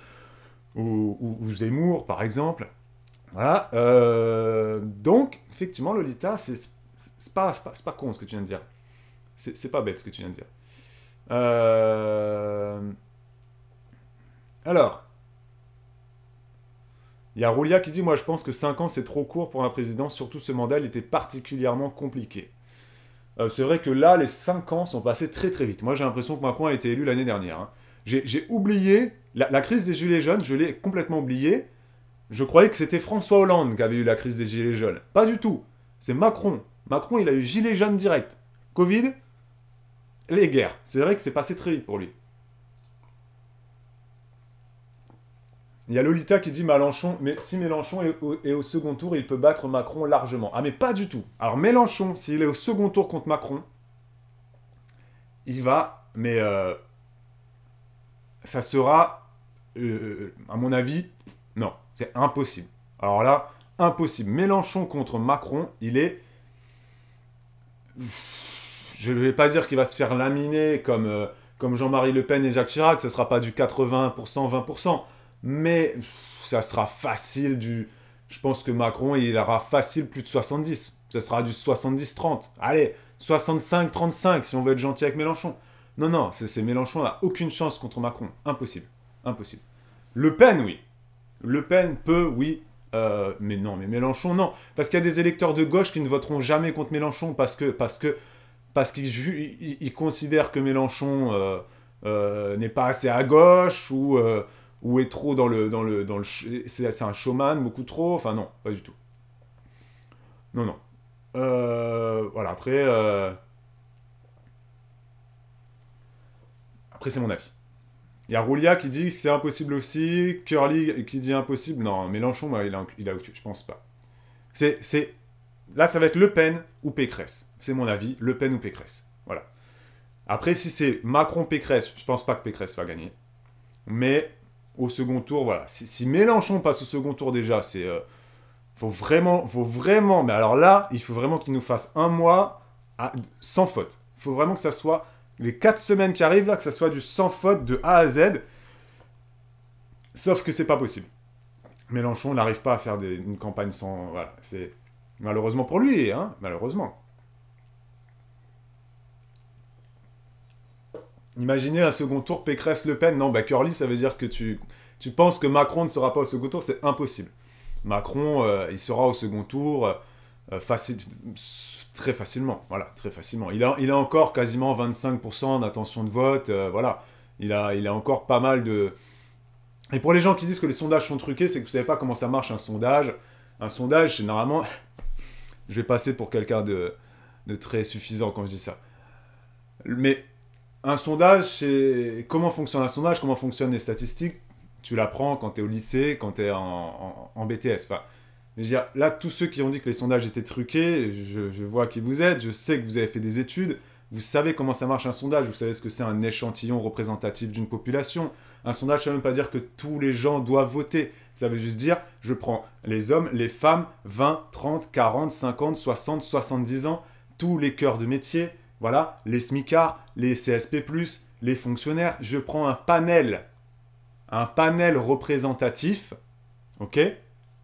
Zemmour, par exemple. Voilà. Donc, effectivement, Lolita, c'est pas con ce que tu viens de dire. C'est pas bête ce que tu viens de dire. Alors... Il y a Roulia qui dit, moi je pense que 5 ans c'est trop court pour un président, surtout ce mandat il était particulièrement compliqué. C'est vrai que là les 5 ans sont passés très très vite. Moi j'ai l'impression que Macron a été élu l'année dernière. Hein. J'ai oublié, la crise des gilets jaunes, je l'ai complètement oublié. Je croyais que c'était François Hollande qui avait eu la crise des gilets jaunes. Pas du tout, c'est Macron. Macron il a eu gilets jaunes direct. Covid, les guerres. C'est vrai que c'est passé très vite pour lui. Il y a Lolita qui dit Mélenchon, mais si Mélenchon est au second tour, il peut battre Macron largement. Ah mais pas du tout. Alors Mélenchon, s'il est au second tour contre Macron, il va, mais ça sera, à mon avis, non, c'est impossible. Alors là, impossible. Mélenchon contre Macron, il est... Je ne vais pas dire qu'il va se faire laminer comme Jean-Marie Le Pen et Jacques Chirac, ça ne sera pas du 80%, 20%. Mais ça sera facile je pense que Macron, il aura facile plus de 70. Ça sera du 70-30. Allez, 65-35 si on veut être gentil avec Mélenchon. Non, non, Mélenchon n'a aucune chance contre Macron. Impossible. Impossible. Le Pen, oui. Le Pen peut, oui. Mais non, mais Mélenchon, non. Parce qu'il y a des électeurs de gauche qui ne voteront jamais contre Mélenchon parce qu'ils considèrent que Mélenchon n'est pas assez à gauche ou est trop c'est un showman, beaucoup trop. Enfin, non, pas du tout. Non, non. Voilà, après c'est mon avis. Il y a Roulia qui dit que c'est impossible aussi, Curly qui dit impossible. Non, Mélenchon, bah, je pense pas. Là, ça va être Le Pen ou Pécresse. C'est mon avis, Le Pen ou Pécresse. Voilà. Après, si c'est Macron-Pécresse, je pense pas que Pécresse va gagner. Mais au second tour, voilà. Si Mélenchon passe au second tour déjà, faut vraiment, mais alors là, il faut vraiment qu'il nous fasse un mois sans faute. Il faut vraiment que ça soit les 4 semaines qui arrivent là, que ça soit du sans faute de A à Z. Sauf que c'est pas possible. Mélenchon n'arrive pas à faire une campagne sans... Voilà, c'est... Malheureusement pour lui, hein, malheureusement. Imaginez un second tour Pécresse-Le Pen. Non, bah Curly, ça veut dire que tu penses que Macron ne sera pas au second tour, c'est impossible. Macron, il sera au second tour très facilement. Voilà, très facilement. Il a encore quasiment 25% d'intention de vote. Voilà, il a encore pas mal de... Et pour les gens qui disent que les sondages sont truqués, c'est que vous savez pas comment ça marche un sondage. Un sondage, c'est normalement... Je vais passer pour quelqu'un de très suffisant quand je dis ça. Mais un sondage, c'est... Comment fonctionne un sondage? Comment fonctionnent les statistiques? Tu l'apprends quand tu es au lycée, quand tu es en BTS. Enfin, je veux dire, là, tous ceux qui ont dit que les sondages étaient truqués, je vois qui vous êtes, je sais que vous avez fait des études, vous savez comment ça marche un sondage, vous savez ce que c'est un échantillon représentatif d'une population. Un sondage, ça ne veut pas dire que tous les gens doivent voter. Ça veut juste dire, je prends les hommes, les femmes, 20, 30, 40, 50, 60, 70 ans, tous les cœurs de métier, voilà, les smicards, les CSP+, les fonctionnaires. Je prends un panel représentatif, ok?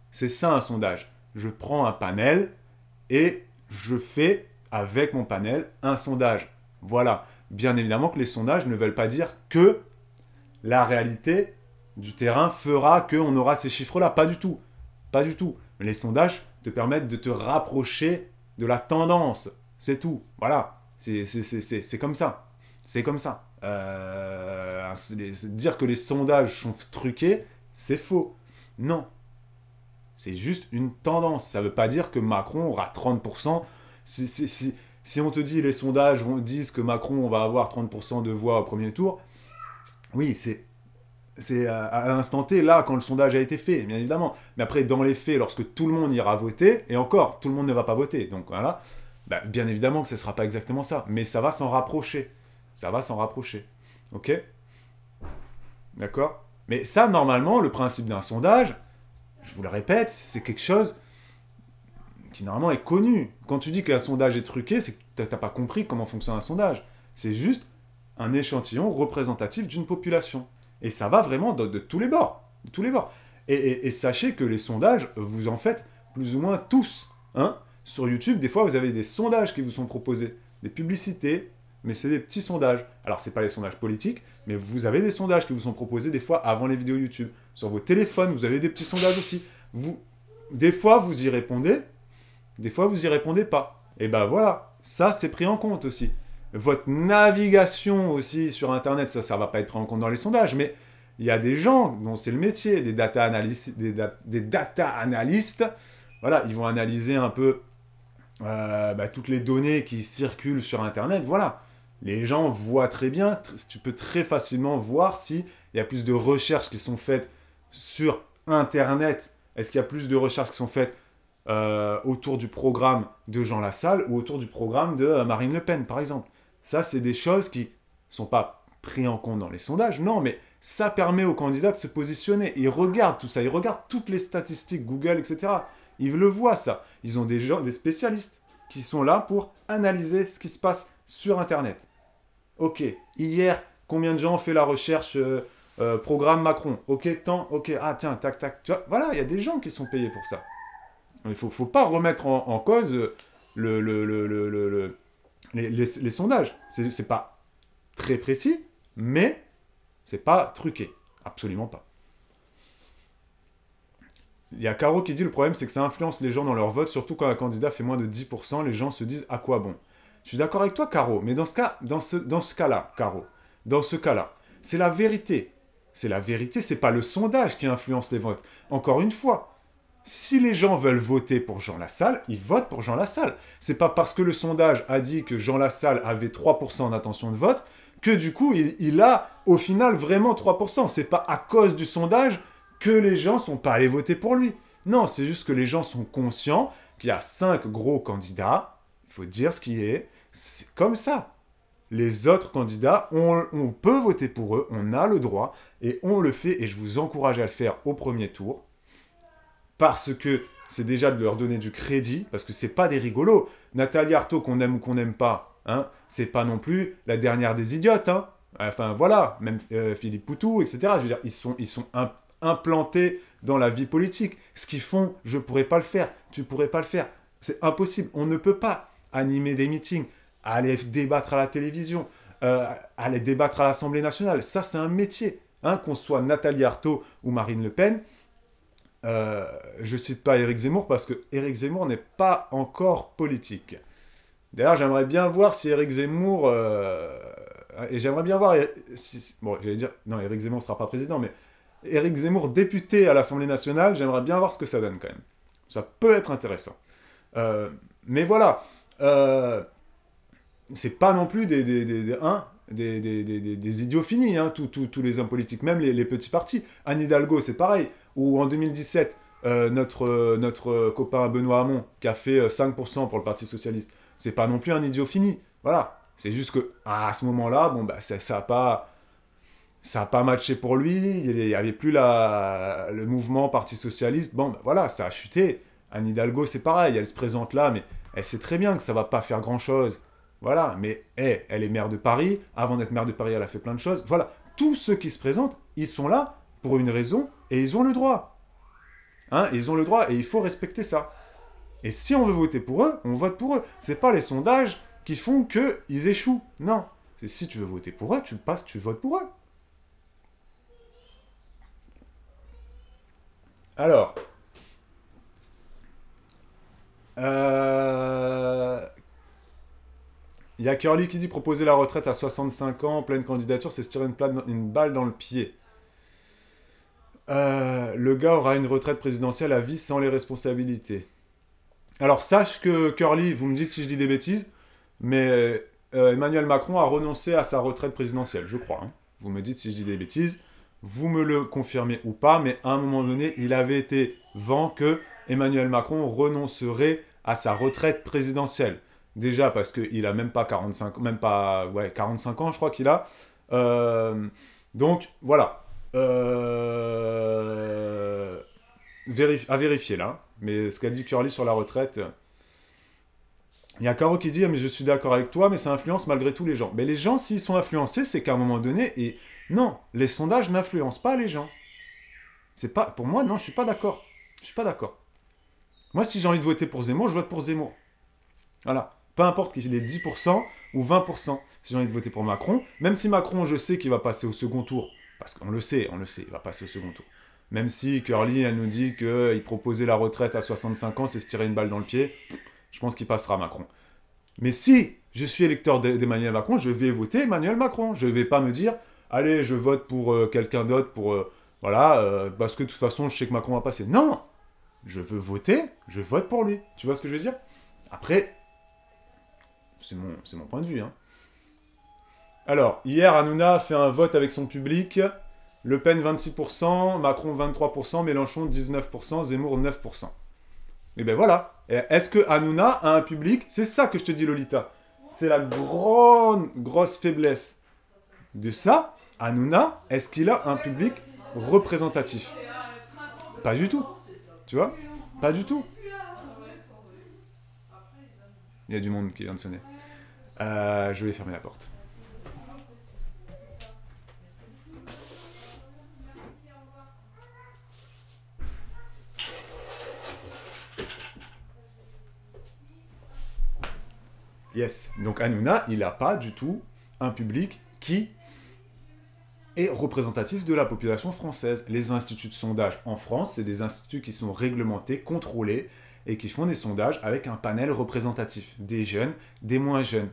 C'est ça un sondage. Je prends un panel et je fais avec mon panel un sondage. Voilà. Bien évidemment que les sondages ne veulent pas dire que la réalité du terrain fera qu'on aura ces chiffres-là. Pas du tout. Pas du tout. Les sondages te permettent de te rapprocher de la tendance. C'est tout. Voilà. C'est comme ça. C'est comme ça. Dire que les sondages sont truqués, c'est faux. Non. C'est juste une tendance. Ça ne veut pas dire que Macron aura 30%. Si on te dit les sondages disent que Macron va avoir 30% de voix au premier tour, oui, c'est à l'instant T, là, quand le sondage a été fait, bien évidemment. Mais après, dans les faits, lorsque tout le monde ira voter, et encore, tout le monde ne va pas voter. Donc voilà, bah, bien évidemment que ce ne sera pas exactement ça. Mais ça va s'en rapprocher. Ça va s'en rapprocher. Ok? D'accord? Mais ça, normalement, le principe d'un sondage, je vous le répète, c'est quelque chose qui, normalement, est connu. Quand tu dis qu'un sondage est truqué, c'est que tu n'as pas compris comment fonctionne un sondage. C'est juste un échantillon représentatif d'une population. Et ça va vraiment de tous les bords. De tous les bords. Et sachez que les sondages, vous en faites plus ou moins tous. Hein? Sur YouTube, des fois, vous avez des sondages qui vous sont proposés. Des publicités, mais c'est des petits sondages. Alors, ce n'est pas les sondages politiques, mais vous avez des sondages qui vous sont proposés des fois avant les vidéos YouTube. Sur vos téléphones, vous avez des petits sondages aussi. Des fois, vous y répondez, des fois, vous y répondez pas. Et ben voilà, ça, c'est pris en compte aussi. Votre navigation aussi sur Internet, ça ne va pas être pris en compte dans les sondages, mais il y a des gens dont c'est le métier, des data analystes, voilà, ils vont analyser un peu toutes les données qui circulent sur Internet, voilà. Les gens voient très bien, tu peux très facilement voir s'il y a plus de recherches qui sont faites sur Internet. Est-ce qu'il y a plus de recherches qui sont faites autour du programme de Jean Lassalle ou autour du programme de Marine Le Pen, par exemple. Ça, c'est des choses qui ne sont pas prises en compte dans les sondages, non, mais ça permet aux candidats de se positionner. Ils regardent tout ça, ils regardent toutes les statistiques, Google, etc. Ils le voient, ça. Ils ont des spécialistes qui sont là pour analyser ce qui se passe sur Internet. Ok, hier, combien de gens ont fait la recherche programme Macron? Ok, tant, ok, ah tiens, tac, tac. Tu vois, voilà, il y a des gens qui sont payés pour ça. Il ne faut pas remettre en cause les sondages. C'est pas très précis, mais c'est pas truqué. Absolument pas. Il y a Caro qui dit le problème c'est que ça influence les gens dans leur vote, surtout quand un candidat fait moins de 10%, les gens se disent à quoi bon. Je suis d'accord avec toi, Caro, mais dans ce cas-là, Caro, dans ce cas-là, c'est la vérité. C'est la vérité, c'est pas le sondage qui influence les votes. Encore une fois, si les gens veulent voter pour Jean Lassalle, ils votent pour Jean Lassalle. C'est pas parce que le sondage a dit que Jean Lassalle avait 3% d'intention de vote que du coup, il a au final vraiment 3%. C'est pas à cause du sondage que les gens sont pas allés voter pour lui. Non, c'est juste que les gens sont conscients qu'il y a 5 gros candidats. Il faut dire ce qui est. C'est comme ça. Les autres candidats, on peut voter pour eux, on a le droit, et on le fait, et je vous encourage à le faire au premier tour, parce que c'est déjà de leur donner du crédit, parce que c'est pas des rigolos. Nathalie Arthaud, qu'on aime ou qu'on n'aime pas, hein, c'est pas non plus la dernière des idiotes, hein. Enfin voilà, même Philippe Poutou, etc. Je veux dire, ils sont implantés dans la vie politique. Ce qu'ils font, je pourrais pas le faire, tu pourrais pas le faire. C'est impossible, on ne peut pas animer des meetings, aller débattre à la télévision, aller débattre à l'Assemblée nationale. Ça, c'est un métier. Hein, qu'on soit Nathalie Arthaud ou Marine Le Pen, je cite pas Éric Zemmour parce que Éric Zemmour n'est pas encore politique. D'ailleurs, j'aimerais bien voir si Éric Zemmour... et j'aimerais bien voir... bon, j'allais dire... Non, Éric Zemmour ne sera pas président, mais Éric Zemmour député à l'Assemblée nationale, j'aimerais bien voir ce que ça donne quand même. Ça peut être intéressant. Mais voilà. C'est pas non plus des idiots finis, hein, tous les hommes politiques, même les petits partis. Anne Hidalgo, c'est pareil. Ou en 2017, notre copain Benoît Hamon, qui a fait 5% pour le Parti Socialiste, c'est pas non plus un idiot fini. Voilà. C'est juste que à ce moment-là, bon, bah, ça a pas matché pour lui, il n'y avait plus le mouvement Parti Socialiste. Bon, bah, voilà, ça a chuté. Anne Hidalgo, c'est pareil, elle se présente là, mais elle sait très bien que ça va pas faire grand-chose. Voilà, mais elle est maire de Paris. Avant d'être maire de Paris, elle a fait plein de choses. Voilà, tous ceux qui se présentent, ils sont là pour une raison et ils ont le droit. Hein, ils ont le droit et il faut respecter ça. Et si on veut voter pour eux, on vote pour eux. C'est pas les sondages qui font qu'ils échouent. Non, c'est si tu veux voter pour eux, tu votes pour eux. Alors, il y a Curly qui dit proposer la retraite à 65 ans, pleine candidature, c'est se tirer une balle dans le pied. Le gars aura une retraite présidentielle à vie sans les responsabilités. Alors sache que Curly, vous me dites si je dis des bêtises, mais Emmanuel Macron a renoncé à sa retraite présidentielle, je crois. Hein. Vous me dites si je dis des bêtises, vous me le confirmez ou pas, mais à un moment donné, il avait été vent que Emmanuel Macron renoncerait à sa retraite présidentielle. Déjà parce qu'il a même pas 45 ans, je crois qu'il a. Donc, voilà. À vérifier, là. Mais ce qu'a dit Curly sur la retraite... Il y a Caro qui dit « Mais je suis d'accord avec toi, mais ça influence malgré tout les gens. » Mais les gens, s'ils sont influencés, c'est qu'à un moment donné... Et non, les sondages n'influencent pas les gens. C'est pas... Pour moi, non, je suis pas d'accord. Je suis pas d'accord. Moi, si j'ai envie de voter pour Zemmour, je vote pour Zemmour. Voilà. Peu importe qu'il ait 10% ou 20%. Si j'ai envie de voter pour Macron, même si Macron, je sais qu'il va passer au second tour, parce qu'on le sait, il va passer au second tour. Même si Curly, elle nous dit qu'il proposait la retraite à 65 ans, c'est se tirer une balle dans le pied, je pense qu'il passera Macron. Mais si je suis électeur d'Emmanuel Macron, je vais voter Emmanuel Macron. Je ne vais pas me dire, allez, je vote pour quelqu'un d'autre, parce que de toute façon, je sais que Macron va passer. Non, je veux voter, je vote pour lui. Tu vois ce que je veux dire? Après, c'est mon point de vue. Hein. Alors, hier, Hanouna a fait un vote avec son public. Le Pen 26%, Macron 23%, Mélenchon 19%, Zemmour 9%. Et ben voilà. Est-ce que Hanouna a un public? C'est ça que je te dis, Lolita. C'est la grosse faiblesse de ça. Hanouna, est-ce qu'il a un public représentatif? Pas du tout. Tu vois? Pas du tout. Il y a du monde qui vient de sonner. Je vais fermer la porte. Yes. Donc Hanouna, il n'a pas du tout un public qui est représentatif de la population française. Les instituts de sondage en France, c'est des instituts qui sont réglementés, contrôlés, et qui font des sondages avec un panel représentatif. Des jeunes, des moins jeunes,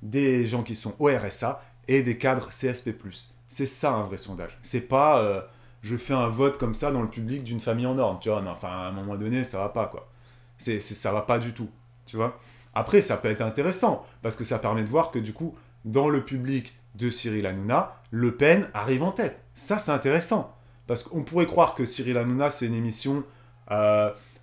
des gens qui sont au RSA et des cadres CSP+. C'est ça un vrai sondage. C'est pas je fais un vote comme ça dans le public d'une famille en ordre, tu vois. Non, enfin, à un moment donné, ça va pas, quoi. Ça va pas du tout, tu vois. Après, ça peut être intéressant, parce que ça permet de voir que, du coup, dans le public de Cyril Hanouna, Le Pen arrive en tête. Ça, c'est intéressant. Parce qu'on pourrait croire que Cyril Hanouna, c'est une émission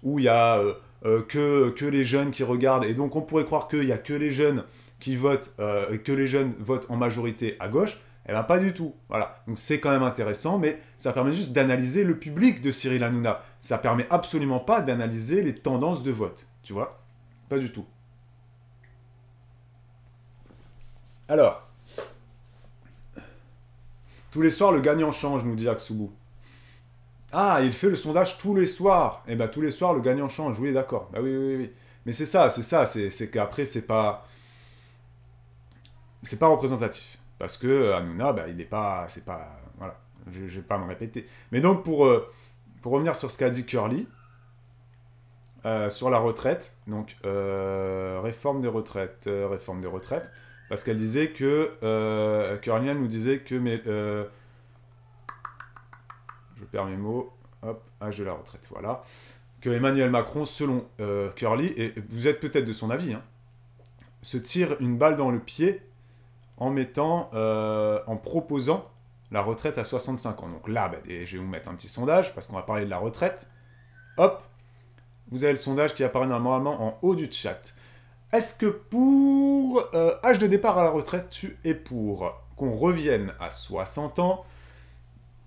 où il y a que les jeunes qui regardent, et donc on pourrait croire qu'il n'y a que les jeunes qui votent, que les jeunes votent en majorité à gauche. Eh bien, pas du tout. Voilà. Donc, c'est quand même intéressant, mais ça permet juste d'analyser le public de Cyril Hanouna. Ça permet absolument pas d'analyser les tendances de vote. Tu vois? Pas du tout. Alors, tous les soirs, le gagnant change, nous dit Aksubu. Ah, il fait le sondage tous les soirs. Eh bien, tous les soirs, le gagnant change. Oui, d'accord. Bah oui, oui, oui. Mais c'est ça. C'est qu'après, c'est pas représentatif. Parce que Hanouna, bah, il n'est pas... C'est pas... Voilà. Je ne vais pas me répéter. Mais donc, pour revenir sur ce qu'a dit Curly, sur la retraite, donc, réforme des retraites, parce qu'elle disait que... Curly, elle nous disait que... je perds mes mots. Hop, âge de la retraite, voilà. Que Emmanuel Macron, selon Curly, et vous êtes peut-être de son avis, hein, se tire une balle dans le pied en proposant la retraite à 65 ans. Donc là, bah, je vais vous mettre un petit sondage, parce qu'on va parler de la retraite. Hop, vous avez le sondage qui apparaît normalement en haut du chat. Est-ce que pour âge de départ à la retraite, tu es pour qu'on revienne à 60 ans,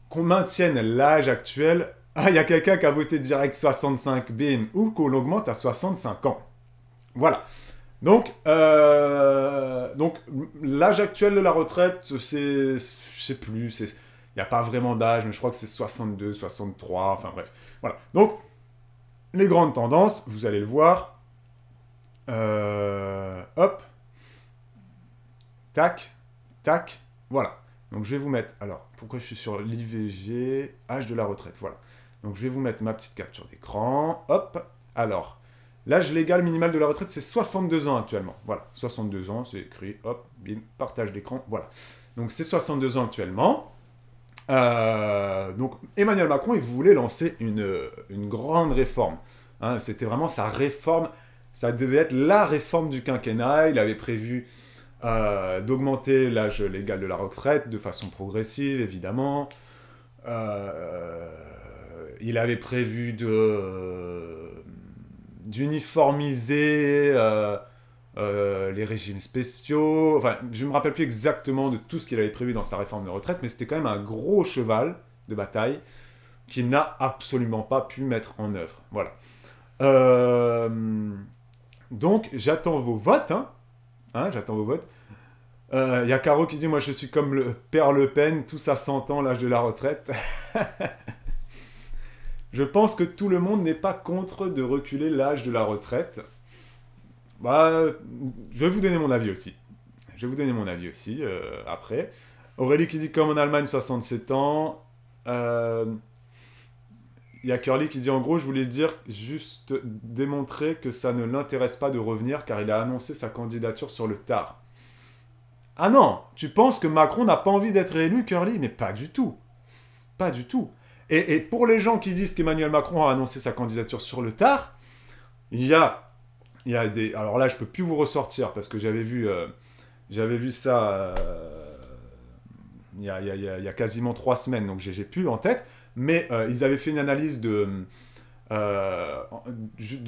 qu'on maintienne l'âge actuel? Ah, il y a quelqu'un qui a voté direct 65, bim, ou qu'on l'augmente à 65 ans. Voilà. Donc l'âge actuel de la retraite, je sais plus, il n'y a pas vraiment d'âge, mais je crois que c'est 62, 63, enfin bref. Voilà. Donc, les grandes tendances, vous allez le voir. Hop. Tac. Tac. Voilà. Donc, je vais vous mettre... Alors, pourquoi je suis sur l'IVG? Âge de la retraite, voilà. Donc, je vais vous mettre ma petite capture d'écran. Hop. Alors... L'âge légal minimal de la retraite, c'est 62 ans actuellement. Voilà, 62 ans, c'est écrit, hop, bim, partage d'écran, voilà. Donc c'est 62 ans actuellement. Donc Emmanuel Macron, il voulait lancer une grande réforme. Hein, c'était vraiment sa réforme, ça devait être la réforme du quinquennat. Il avait prévu d'augmenter l'âge légal de la retraite de façon progressive, évidemment. Il avait prévu d'uniformiser les régimes spéciaux. Enfin, je ne me rappelle plus exactement de tout ce qu'il avait prévu dans sa réforme de retraite, mais c'était quand même un gros cheval de bataille qu'il n'a absolument pas pu mettre en œuvre. Voilà. Donc, j'attends vos votes. J'attends vos votes. Il y a Caro qui dit « Moi, je suis comme le père Le Pen, tous à 100 ans, l'âge de la retraite. » Je pense que tout le monde n'est pas contre de reculer l'âge de la retraite. Bah, je vais vous donner mon avis aussi. Après. Aurélie qui dit comme en Allemagne, 67 ans. Il y a Curly qui dit en gros, je voulais dire juste démontrer que ça ne l'intéresse pas de revenir car il a annoncé sa candidature sur le tard. Ah non, tu penses que Macron n'a pas envie d'être élu, Curly? Mais pas du tout. Pas du tout. Et pour les gens qui disent qu'Emmanuel Macron a annoncé sa candidature sur le tard, il y a des... Alors là, je ne peux plus vous ressortir parce que j'avais vu ça il y a quasiment 3 semaines, donc j'ai plus en tête. Mais ils avaient fait une analyse de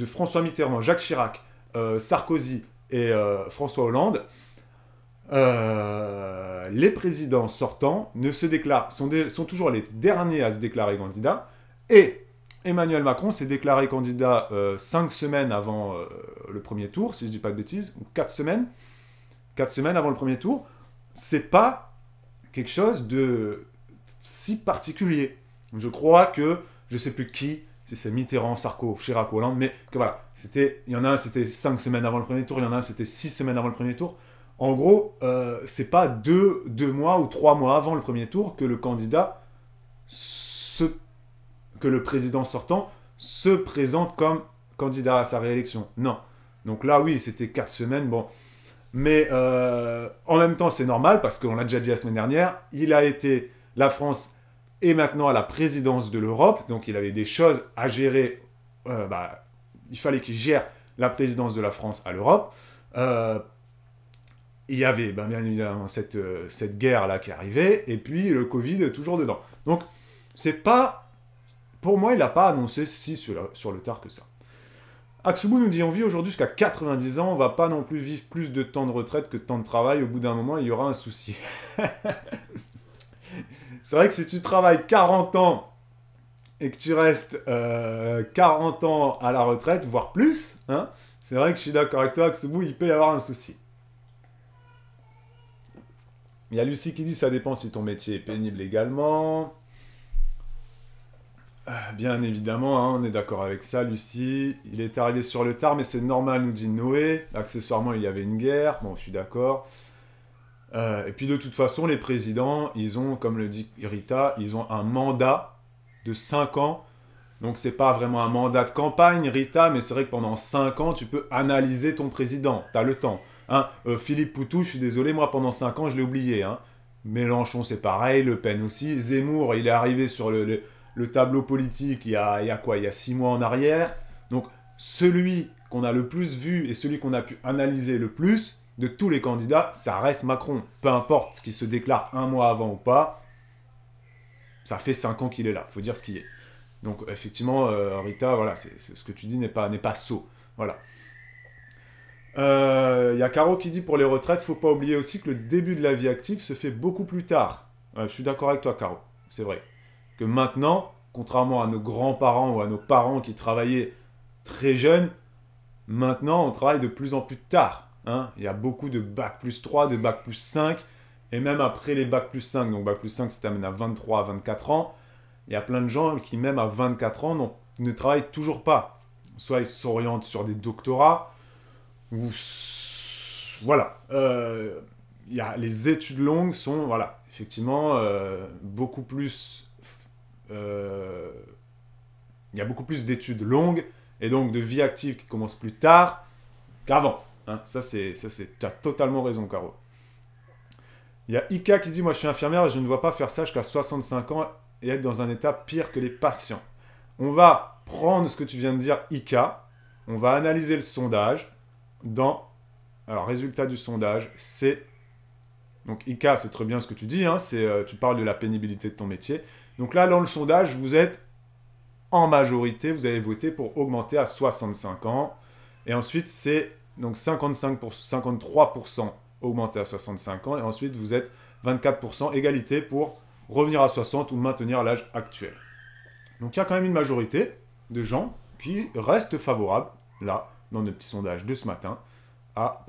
François Mitterrand, Jacques Chirac, Sarkozy et François Hollande. Les présidents sortants sont toujours les derniers à se déclarer candidats, et Emmanuel Macron s'est déclaré candidat 5 semaines avant le premier tour, si je ne dis pas de bêtises, ou 4 semaines avant le premier tour. C'est pas quelque chose de si particulier. Je crois que, je sais plus qui, si c'est Mitterrand, Sarko, Chirac, Hollande, mais que voilà, il y en a un, c'était 5 semaines avant le premier tour, il y en a un, c'était 6 semaines avant le premier tour. En gros, c'est pas deux mois ou 3 mois avant le premier tour que le candidat, que le président sortant se présente comme candidat à sa réélection. Non. Donc là, oui, c'était 4 semaines, bon. Mais en même temps, c'est normal, parce qu'on l'a déjà dit la semaine dernière, la France est maintenant à la présidence de l'Europe, donc il avait des choses à gérer, il fallait qu'il gère la présidence de la France à l'Europe. Il y avait bien évidemment cette guerre-là qui arrivait, et puis le Covid toujours dedans. Donc, c'est pas... Pour moi, il n'a pas annoncé si sur le tard que ça. Aksubu nous dit, on vit aujourd'hui jusqu'à 90 ans, on va pas non plus vivre plus de temps de retraite que de temps de travail, au bout d'un moment, il y aura un souci. C'est vrai que si tu travailles 40 ans et que tu restes 40 ans à la retraite, voire plus, hein, c'est vrai que je suis d'accord avec toi, Aksubu, il peut y avoir un souci. Il y a Lucie qui dit, ça dépend si ton métier est pénible également. Bien évidemment, hein, on est d'accord avec ça, Lucie. Il est arrivé sur le tard, mais c'est normal, nous dit Noé. Accessoirement, il y avait une guerre. Bon, je suis d'accord. Et puis de toute façon, les présidents, ils ont, comme le dit Rita, ils ont un mandat de 5 ans. Donc c'est pas vraiment un mandat de campagne, Rita, mais c'est vrai que pendant 5 ans, tu peux analyser ton président. T'as le temps. Hein. Philippe Poutou, je suis désolé, moi pendant 5 ans, je l'ai oublié. Hein. Mélenchon, c'est pareil, Le Pen aussi. Zemmour, il est arrivé sur le tableau politique il y a quoi? Il y a 6 mois en arrière. Donc, celui qu'on a le plus vu et celui qu'on a pu analyser le plus de tous les candidats, ça reste Macron. Peu importe qu'il se déclare 1 mois avant ou pas, ça fait 5 ans qu'il est là. Il faut dire ce qu'il est. Donc, effectivement, Rita, voilà, ce que tu dis n'est pas sot. Voilà. Il y a Caro qui dit pour les retraites, faut pas oublier aussi que le début de la vie active se fait beaucoup plus tard. Je suis d'accord avec toi, Caro. C'est vrai. Que maintenant, contrairement à nos grands-parents ou à nos parents qui travaillaient très jeunes, maintenant on travaille de plus en plus tard. Hein. Il y a beaucoup de bac plus 3, de bac plus 5, et même après les bac plus 5, donc bac plus 5 ça t'amène à 23, à 24 ans, il y a plein de gens qui même à 24 ans ne travaillent toujours pas. Soit ils s'orientent sur des doctorats, ou... Voilà. Les études longues sont, voilà, effectivement, beaucoup plus... il y a beaucoup plus d'études longues et donc de vie active qui commence plus tard qu'avant. Hein. Tu as totalement raison, Caro. Il y a Ika qui dit, moi je suis infirmière et je ne vois pas faire ça jusqu'à 65 ans et être dans un état pire que les patients. On va prendre ce que tu viens de dire, Ika, on va analyser le sondage alors, résultat du sondage, c'est... Donc, Ika, c'est très bien ce que tu dis, hein, tu parles de la pénibilité de ton métier. Donc là, dans le sondage, vous êtes en majorité, vous avez voté pour augmenter à 65 ans. Et ensuite, c'est donc 53% augmenter à 65 ans. Et ensuite, vous êtes 24% égalité pour revenir à 60 ou maintenir l'âge actuel. Donc il y a quand même une majorité de gens qui restent favorables, là, dans nos petits sondages de ce matin, à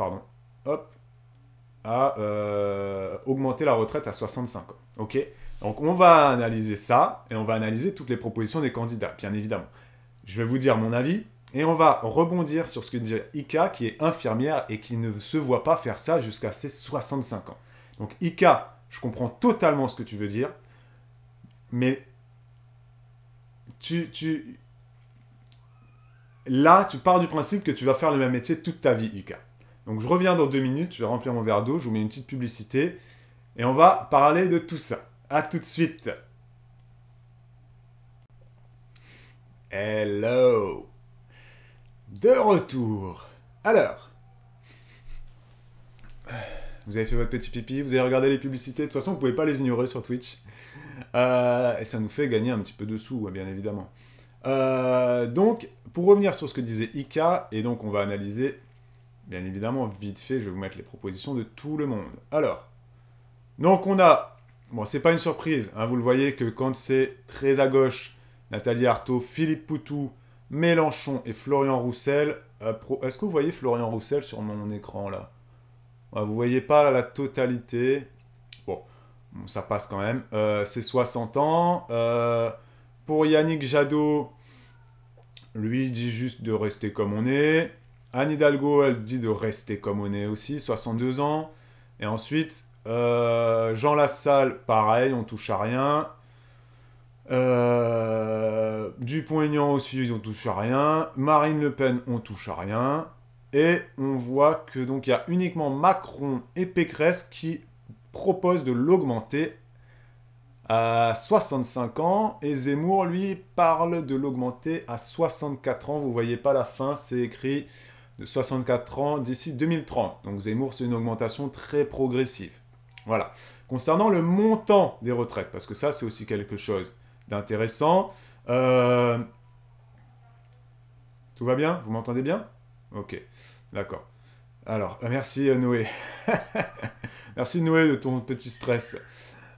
augmenter la retraite à 65 ans. Ok ? Donc on va analyser ça, et on va analyser toutes les propositions des candidats, bien évidemment. Je vais vous dire mon avis, et on va rebondir sur ce que dit Ika, qui est infirmière, et qui ne se voit pas faire ça jusqu'à ses 65 ans. Donc Ika, je comprends totalement ce que tu veux dire, mais là, tu pars du principe que tu vas faire le même métier toute ta vie, Ika. Donc je reviens dans 2 minutes, je vais remplir mon verre d'eau, je vous mets une petite publicité, et on va parler de tout ça. A tout de suite. Hello. De retour. Alors, vous avez fait votre petit pipi, vous avez regardé les publicités, de toute façon vous ne pouvez pas les ignorer sur Twitch. Et ça nous fait gagner un petit peu de sous, bien évidemment. Donc, pour revenir sur ce que disait Ika, et donc on va analyser, bien évidemment, vite fait, je vais vous mettre les propositions de tout le monde. Alors, donc on a, bon, c'est pas une surprise, hein, vous le voyez que quand c'est très à gauche, Nathalie Arthaud, Philippe Poutou, Mélenchon et Florian Roussel. Est-ce que vous voyez Florian Roussel sur mon écran, là? Vous voyez pas la totalité. Bon, ça passe quand même. C'est 60 ans. Pour Yannick Jadot, lui, il dit juste de rester comme on est. Anne Hidalgo, elle dit de rester comme on est aussi, 62 ans. Et ensuite, Jean Lassalle, pareil, on touche à rien. Dupont-Aignan aussi, on touche à rien. Marine Le Pen, on touche à rien. Et on voit que donc il y a uniquement Macron et Pécresse qui proposent de l'augmenter à 65 ans. Et Zemmour, lui, parle de l'augmenter à 64 ans. Vous voyez pas la fin, c'est écrit de 64 ans d'ici 2030. Donc Zemmour, c'est une augmentation très progressive. Voilà. Concernant le montant des retraites, parce que ça, c'est aussi quelque chose d'intéressant. Tout va bien? Vous m'entendez bien? Ok, d'accord. Alors, merci Noé. Merci Noé de ton petit stress.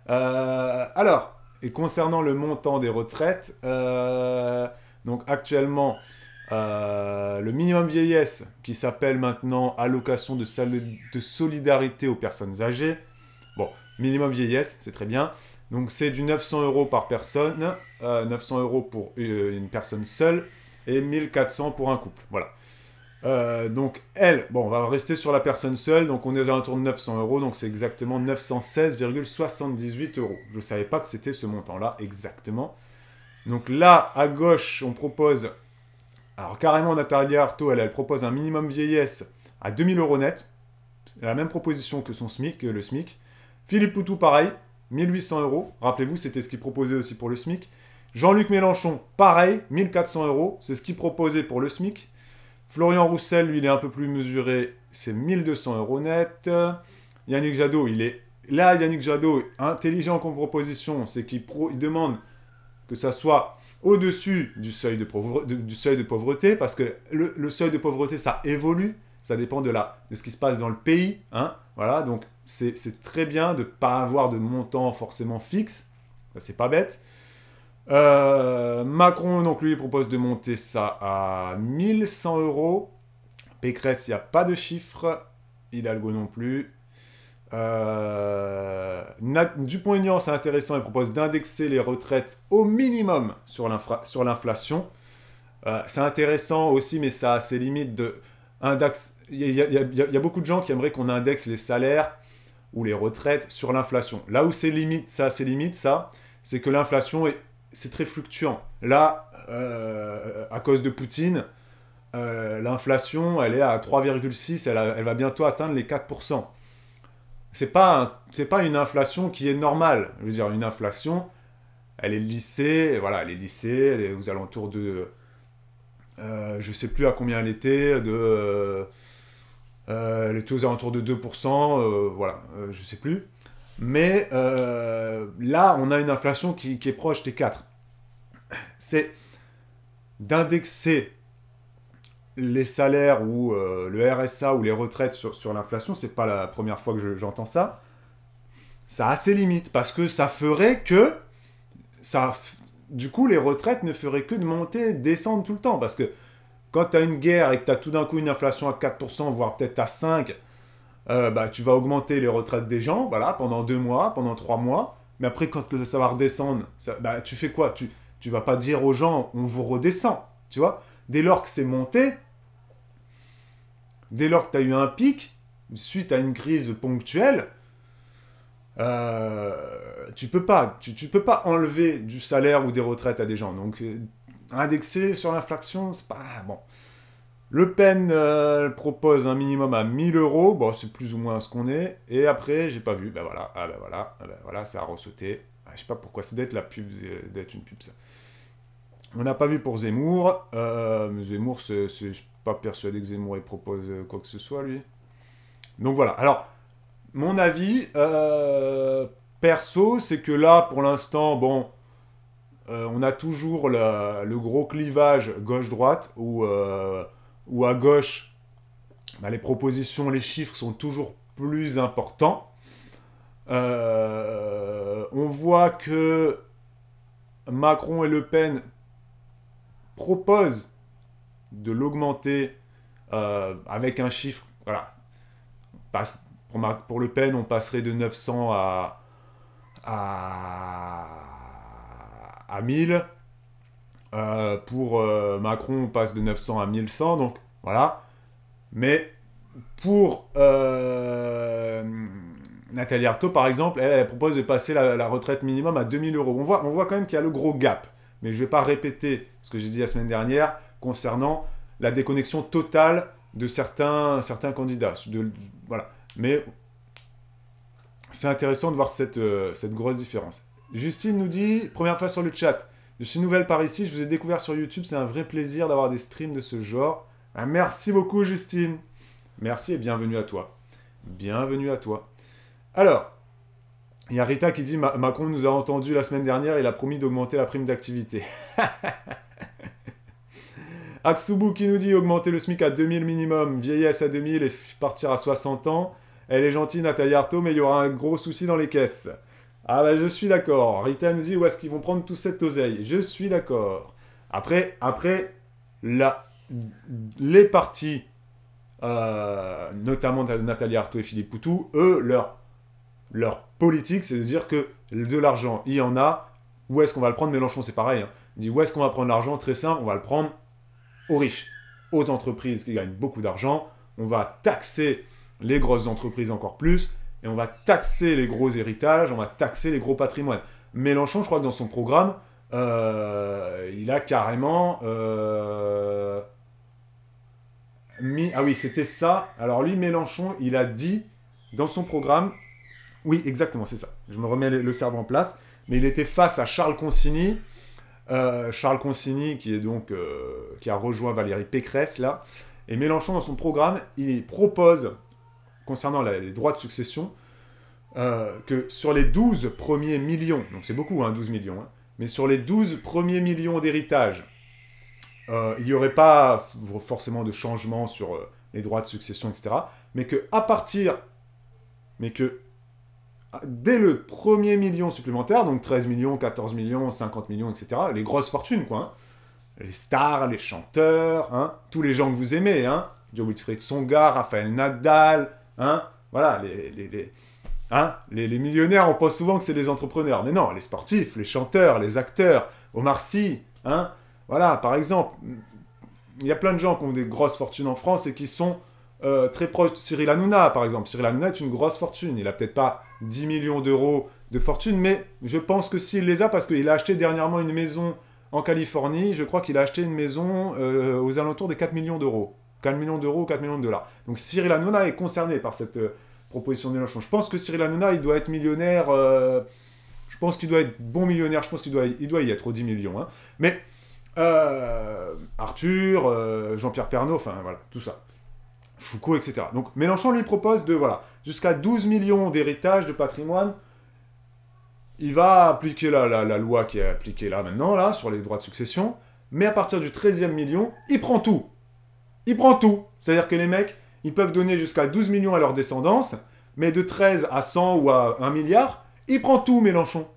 Alors, et concernant le montant des retraites, donc actuellement, le minimum vieillesse, qui s'appelle maintenant allocation de solidarité aux personnes âgées. Bon, minimum vieillesse, c'est très bien. Donc c'est du 900 € par personne, 900 € pour une personne seule, et 1400 pour un couple. Voilà. Donc elle, bon, on va rester sur la personne seule, donc on est aux alentours de 900 €, donc c'est exactement 916,78 €. Je ne savais pas que c'était ce montant-là, exactement. Donc là, à gauche, on propose... Alors carrément, Nathalie Arthaud, elle propose un minimum vieillesse à 2000 € net. C'est la même proposition que son SMIC, que le SMIC. Philippe Poutou, pareil, 1800 €. Rappelez-vous, c'était ce qu'il proposait aussi pour le SMIC. Jean-Luc Mélenchon, pareil, 1400 €. C'est ce qu'il proposait pour le SMIC. Florian Roussel, lui, il est un peu plus mesuré. C'est 1200 € net. Yannick Jadot, il est... Là, Yannick Jadot, intelligent comme proposition, c'est qu'il demande que ça soit au-dessus du seuil de pauvreté, parce que le seuil de pauvreté, ça évolue. Ça dépend de ce qui se passe dans le pays. Hein, voilà, donc c'est très bien de ne pas avoir de montant forcément fixe. Ça, c'est pas bête. Macron, donc lui, propose de monter ça à 1100 €. Pécresse, il n'y a pas de chiffre. Hidalgo non plus. Dupont-Aignan, c'est intéressant, il propose d'indexer les retraites au minimum sur l'inflation. C'est intéressant aussi, mais ça a ses limites de... Il y a beaucoup de gens qui aimeraient qu'on indexe les salaires ou les retraites sur l'inflation. Là où c'est limite, ça, c'est que l'inflation, c'est très fluctuant. Là, à cause de Poutine, l'inflation, elle est à 3,6, elle va bientôt atteindre les 4%. C'est pas une inflation qui est normale. Je veux dire, une inflation, elle est lissée, voilà, elle est aux alentours de... je sais plus à combien elle était, elle était aux alentours de 2%, voilà, je sais plus. Mais là, on a une inflation qui est proche des 4. C'est d'indexer les salaires ou le RSA ou les retraites sur l'inflation, c'est pas la première fois que j'entends ça. Ça a ses limites, parce que ça ferait que... du coup, les retraites ne feraient que de monter, descendre tout le temps, parce que quand tu as une guerre et que tu as tout d'un coup une inflation à 4%, voire peut-être à 5%, bah, tu vas augmenter les retraites des gens, voilà, pendant 2 mois, pendant 3 mois, mais après, quand ça va redescendre, bah, tu fais quoi? Tu vas pas dire aux gens, on vous redescend, tu vois? Dès lors que c'est monté, dès lors que tu as eu un pic, suite à une crise ponctuelle, tu peux pas enlever du salaire ou des retraites à des gens. Donc, indexer sur l'inflation, c'est pas... Bon. Le Pen propose un minimum à 1000 €. Bon, c'est plus ou moins ce qu'on est. Et après, j'ai pas vu. Ben voilà. Ah ben voilà. Ah ben voilà, ça a ressauté. Ah, je sais pas pourquoi. C'est d'être la pub, d'être une pub, ça. On n'a pas vu pour Zemmour. Zemmour, je suis pas persuadé que Zemmour propose quoi que ce soit, lui. Donc voilà. Alors, mon avis, perso, c'est que là, pour l'instant, bon, on a toujours le gros clivage gauche-droite, où à gauche, bah, les propositions, les chiffres sont toujours plus importants. On voit que Macron et Le Pen proposent de l'augmenter avec un chiffre, voilà. Pour Le Pen, on passerait de 900 à 1000. Pour Macron, on passe de 900 à 1100, donc voilà. Mais pour Nathalie Arthaud, par exemple, elle propose de passer la retraite minimum à 2000 euros. On voit quand même qu'il y a le gros gap. Mais je ne vais pas répéter ce que j'ai dit la semaine dernière concernant la déconnexion totale de certains candidats. Voilà. Mais c'est intéressant de voir cette grosse différence. Justine nous dit, première fois sur le chat, je suis nouvelle par ici, je vous ai découvert sur YouTube, c'est un vrai plaisir d'avoir des streams de ce genre. Ah, merci beaucoup Justine. Merci et bienvenue à toi. Bienvenue à toi. Alors, il y a Rita qui dit, Macron nous a entendu la semaine dernière, il a promis d'augmenter la prime d'activité. Aksubu qui nous dit, augmenter le SMIC à 2000 minimum, vieillesse à 2000 et partir à 60 ans. Elle est gentille, Nathalie Arthaud, mais il y aura un gros souci dans les caisses. Ah bah je suis d'accord. Rita nous dit où est-ce qu'ils vont prendre tout cette oseille. Je suis d'accord. Après les partis, notamment Nathalie Arthaud et Philippe Poutou, eux, leur politique, c'est de dire que de l'argent, il y en a. Où est-ce qu'on va le prendre? Mélenchon, c'est pareil. Hein. Il dit où est-ce qu'on va prendre l'argent? Très simple, on va le prendre aux riches, aux entreprises qui gagnent beaucoup d'argent. On va taxer les grosses entreprises encore plus. Et on va taxer les gros héritages, on va taxer les gros patrimoines. Mélenchon, je crois que dans son programme, il a carrément mis... Ah oui, c'était ça. Alors lui, Mélenchon, il a dit dans son programme... Oui, exactement, c'est ça. Je me remets le cerveau en place. Mais il était face à Charles Consigny. Charles Consigny, qui est donc... qui a rejoint Valérie Pécresse, là. Et Mélenchon, dans son programme, il propose... concernant les droits de succession, que sur les 12 premiers millions, donc c'est beaucoup, hein, 12 millions, hein, mais sur les 12 premiers millions d'héritage, il n'y aurait pas forcément de changement sur les droits de succession, etc., mais que dès le premier million supplémentaire, donc 13 millions, 14 millions, 50 millions, etc., les grosses fortunes, quoi, hein, les stars, les chanteurs, hein, tous les gens que vous aimez, hein, Joe Wilfried Tsonga, Raphaël Nadal, hein, voilà, les millionnaires, on pense souvent que c'est les entrepreneurs. Mais non, les sportifs, les chanteurs, les acteurs, Omar Sy, hein, voilà, par exemple, il y a plein de gens qui ont des grosses fortunes en France et qui sont très proches. Cyril Hanouna, par exemple. Cyril Hanouna est une grosse fortune. Il a peut-être pas 10 millions d'euros de fortune, mais je pense que s'il les a, parce qu'il a acheté dernièrement une maison en Californie, je crois qu'il a acheté une maison aux alentours des 4 millions d'euros. 4 millions d'euros, 4 millions de dollars. Donc Cyril Hanouna est concerné par cette proposition de Mélenchon. Je pense que Cyril Hanouna, il doit être millionnaire. Je pense qu'il doit être bon millionnaire. Je pense qu'il doit y être aux 10 millions. Hein. Mais Arthur, Jean-Pierre Pernaut, enfin voilà, tout ça. Foucault, etc. Donc Mélenchon lui propose de, voilà, jusqu'à 12 millions d'héritage de patrimoine. Il va appliquer la loi qui est appliquée là maintenant, là, sur les droits de succession. Mais à partir du 13e million, il prend tout. Il prend tout. C'est-à-dire que les mecs, ils peuvent donner jusqu'à 12 millions à leur descendance, mais de 13 à 100 ou à 1 milliard, il prend tout, Mélenchon.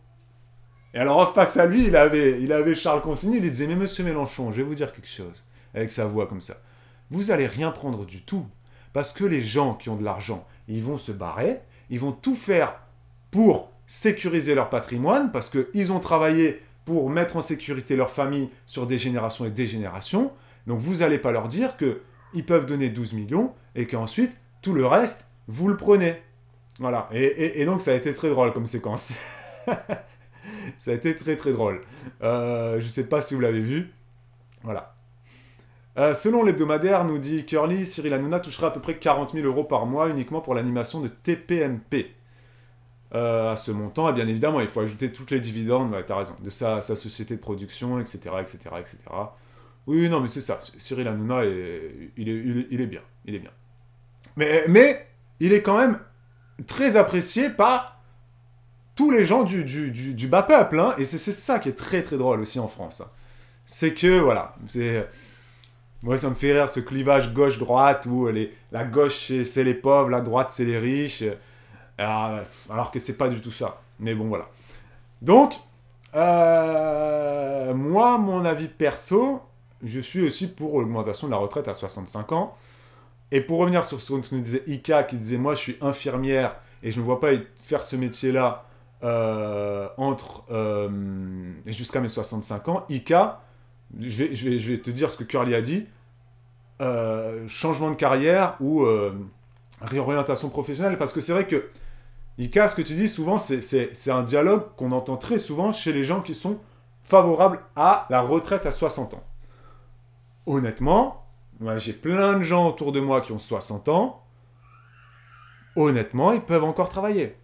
Et alors, face à lui, il avait Charles Consigny, il lui disait, mais monsieur Mélenchon, je vais vous dire quelque chose, avec sa voix comme ça. Vous allez rien prendre du tout, parce que les gens qui ont de l'argent, ils vont se barrer, ils vont tout faire pour sécuriser leur patrimoine, parce qu'ils ont travaillé pour mettre en sécurité leur famille sur des générations et des générations. Donc vous n'allez pas leur dire qu'ils peuvent donner 12 millions et qu'ensuite, tout le reste, vous le prenez. Voilà. Et donc ça a été très drôle comme séquence. Ça a été très très drôle. Je ne sais pas si vous l'avez vu. Voilà. Selon l'hebdomadaire, nous dit Curly, Cyril Hanouna touchera à peu près 40 000 euros par mois uniquement pour l'animation de TPMP. À ce montant, et bien évidemment, il faut ajouter toutes les dividendes, ouais, t'as raison, de sa société de production, etc., etc., etc. Oui, non, mais c'est ça. Cyril Hanouna, il est bien. Il est bien. Mais il est quand même très apprécié par tous les gens du bas peuple. Hein, et c'est ça qui est très très drôle aussi en France. Hein. C'est que, voilà, moi, ça me fait rire ce clivage gauche-droite où la gauche, c'est les pauvres, la droite, c'est les riches. Alors que c'est pas du tout ça. Mais bon, voilà. Donc, moi, mon avis perso, je suis aussi pour l'augmentation de la retraite à 65 ans. Et pour revenir sur ce que nous disait Ika, qui disait « Moi, je suis infirmière et je ne me vois pas faire ce métier-là jusqu'à mes 65 ans. » Ika, je vais te dire ce que Curly a dit. Changement de carrière ou réorientation professionnelle. Parce que c'est vrai que, Ika, ce que tu dis souvent, c'est un dialogue qu'on entend très souvent chez les gens qui sont favorables à la retraite à 60 ans. Honnêtement, moi, j'ai plein de gens autour de moi qui ont 60 ans. Honnêtement, ils peuvent encore travailler.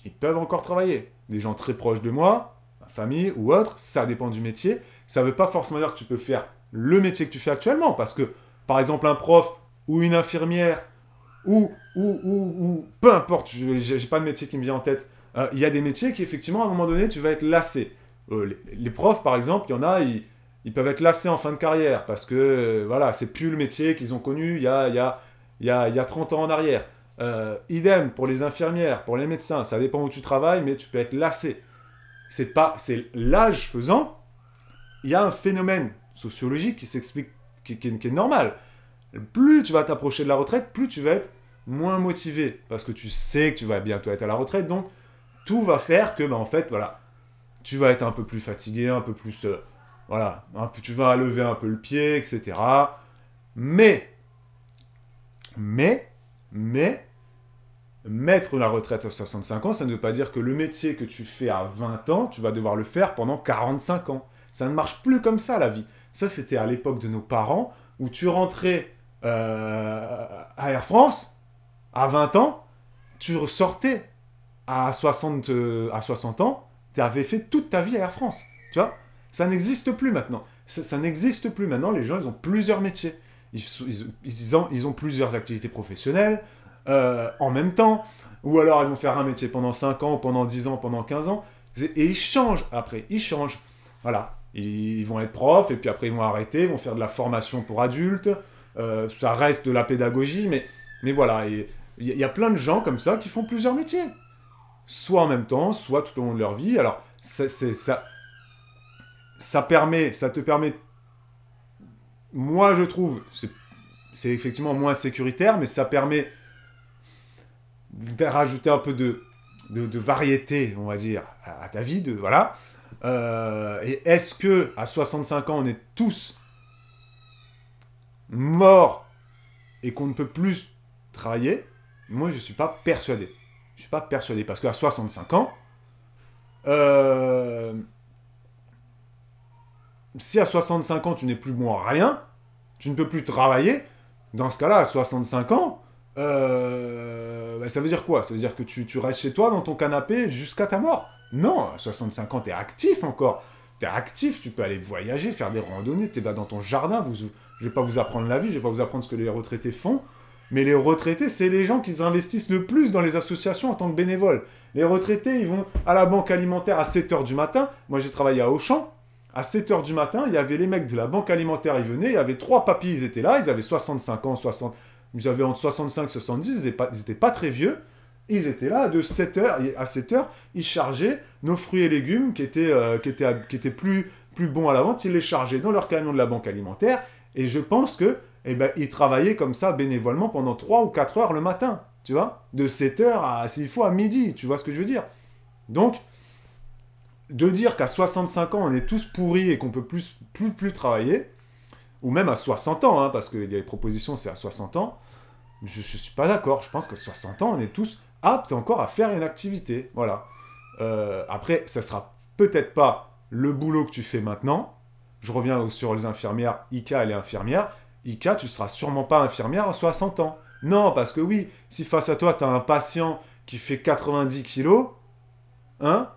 Ils peuvent encore travailler. Des gens très proches de moi, ma famille ou autres, ça dépend du métier. Ça ne veut pas forcément dire que tu peux faire le métier que tu fais actuellement. Parce que, par exemple, un prof ou une infirmière ou peu importe, j'ai pas de métier qui me vient en tête. Il y a des métiers qui, effectivement, à un moment donné, tu vas être lassé. Les profs, par exemple, il y en a, ils peuvent être lassés en fin de carrière parce que, voilà, c'est plus le métier qu'ils ont connu il y a 30 ans en arrière. Idem pour les infirmières, pour les médecins, ça dépend où tu travailles, mais tu peux être lassé. C'est l'âge faisant, il y a un phénomène sociologique qui s'explique, qui est normal. Plus tu vas t'approcher de la retraite, plus tu vas être moins motivé, parce que tu sais que tu vas bientôt être à la retraite, donc tout va faire que, en fait, voilà, tu vas être un peu plus fatigué, un peu plus, voilà, tu vas lever un peu le pied, etc. Mais, mettre la retraite à 65 ans, ça ne veut pas dire que le métier que tu fais à 20 ans, tu vas devoir le faire pendant 45 ans. Ça ne marche plus comme ça, la vie. Ça, c'était à l'époque de nos parents, où tu rentrais à Air France, à 20 ans, tu ressortais à 60 ans, tu avais fait toute ta vie à Air France. Tu vois, ça n'existe plus maintenant. Ça n'existe plus maintenant. Les gens, ils ont plusieurs métiers. Ils ont plusieurs activités professionnelles en même temps. Ou alors, ils vont faire un métier pendant 5 ans, pendant 10 ans, pendant 15 ans. Et ils changent après. Ils changent. Voilà. Ils vont être profs, et puis après, ils vont arrêter, ils vont faire de la formation pour adultes. Ça reste de la pédagogie, mais voilà. Il y a plein de gens comme ça qui font plusieurs métiers. Soit en même temps, soit tout au long de leur vie. Alors, ça te permet, moi je trouve, c'est effectivement moins sécuritaire, mais ça permet de rajouter un peu de variété, on va dire, à ta vie, voilà. Et est-ce que à 65 ans, on est tous morts et qu'on ne peut plus travailler? Moi, je ne suis pas persuadé. Je ne suis pas persuadé, parce qu'à 65 ans, si à 65 ans, tu n'es plus bon à rien, tu ne peux plus travailler, dans ce cas-là, à 65 ans, ça veut dire quoi? Ça veut dire que tu restes chez toi, dans ton canapé, jusqu'à ta mort? Non, à 65 ans, tu es actif encore. Tu es actif, tu peux aller voyager, faire des randonnées, tu es là dans ton jardin. Je ne vais pas vous apprendre la vie, je ne vais pas vous apprendre ce que les retraités font. Mais les retraités, c'est les gens qui investissent le plus dans les associations en tant que bénévoles. Les retraités, ils vont à la banque alimentaire à 7h du matin. Moi, j'ai travaillé à Auchan. À 7h du matin, il y avait les mecs de la banque alimentaire, ils venaient, il y avait 3 papis, ils étaient là, ils avaient 65 ans, ils avaient entre 65 et 70, ils étaient pas très vieux. Ils étaient là, de 7h à 7h, ils chargeaient nos fruits et légumes qui étaient plus bons à la vente, ils les chargeaient dans leur camion de la banque alimentaire, et je pense que ils travaillaient comme ça bénévolement pendant 3 ou 4 heures le matin, tu vois, de 7h à, s'il faut, à midi, tu vois ce que je veux dire. Donc, de dire qu'à 65 ans, on est tous pourris et qu'on peut plus travailler, ou même à 60 ans, hein, parce qu'il y a des propositions, c'est à 60 ans, je ne suis pas d'accord. Je pense qu'à 60 ans, on est tous aptes encore à faire une activité. Voilà. Après, ça sera peut-être pas le boulot que tu fais maintenant. Je reviens sur les infirmières. Ika, elle est infirmière. Ika, tu seras sûrement pas infirmière à 60 ans. Non, parce que oui, si face à toi, tu as un patient qui fait 90 kilos, hein,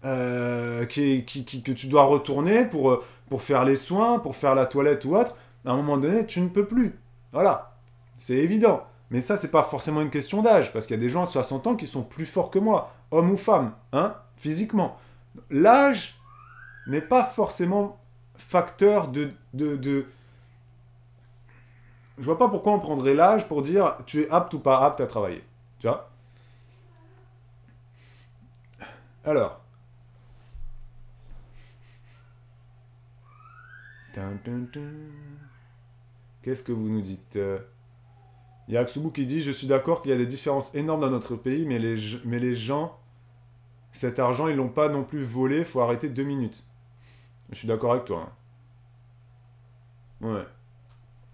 que tu dois retourner pour faire les soins, pour faire la toilette ou autre, à un moment donné, tu ne peux plus. Voilà. C'est évident. Mais ça, c'est pas forcément une question d'âge, parce qu'il y a des gens à 60 ans qui sont plus forts que moi, hommes ou femmes, hein, physiquement. L'âge n'est pas forcément facteur de... Je vois pas pourquoi on prendrait l'âge pour dire tu es apte ou pas apte à travailler. Tu vois? Alors. Qu'est-ce que vous nous dites? Il y a Aksubu qui dit « Je suis d'accord qu'il y a des différences énormes dans notre pays, mais les gens, cet argent, ils l'ont pas non plus volé, faut arrêter 2 minutes. » Je suis d'accord avec toi. Hein. Ouais.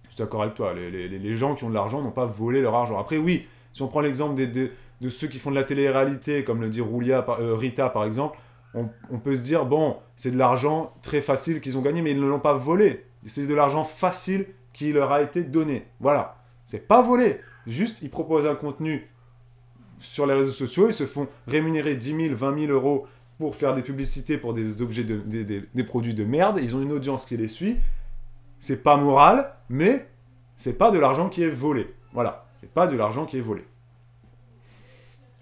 Je suis d'accord avec toi. Les gens qui ont de l'argent n'ont pas volé leur argent. Après, oui, si on prend l'exemple de ceux qui font de la télé-réalité, comme le dit Rita par exemple, on peut se dire, bon, c'est de l'argent très facile qu'ils ont gagné, mais ils ne l'ont pas volé. C'est de l'argent facile qui leur a été donné. Voilà. C'est pas volé. Juste, ils proposent un contenu sur les réseaux sociaux, ils se font rémunérer 10 000, 20 000 euros pour faire des publicités pour des objets, des produits de merde. Ils ont une audience qui les suit. C'est pas moral, mais c'est pas de l'argent qui est volé. Voilà, c'est pas de l'argent qui est volé.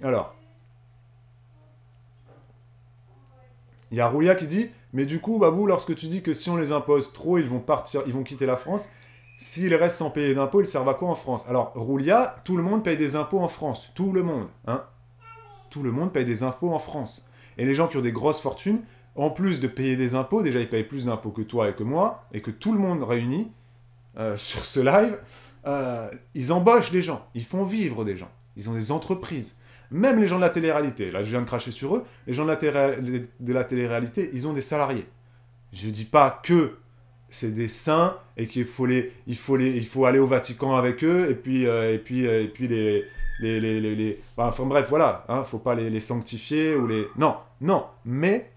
Alors, il y a Roulia qui dit, mais du coup, Babou, lorsque tu dis que si on les impose trop, ils vont partir, ils vont quitter la France, s'ils restent sans payer d'impôts, ils servent à quoi en France? Alors, Roulia, tout le monde paye des impôts en France. Tout le monde, hein. Tout le monde paye des impôts en France. Et les gens qui ont des grosses fortunes, en plus de payer des impôts, déjà ils payent plus d'impôts que toi et que moi, et que tout le monde réuni sur ce live, ils embauchent des gens, ils font vivre des gens, ils ont des entreprises. Même les gens de la télé-réalité, là je viens de cracher sur eux, les gens de la télé-réalité, ils ont des salariés. Je dis pas que c'est des saints et qu'il faut il faut aller au Vatican avec eux et puis enfin bref, voilà, hein, faut pas les sanctifier ou les... Non, mais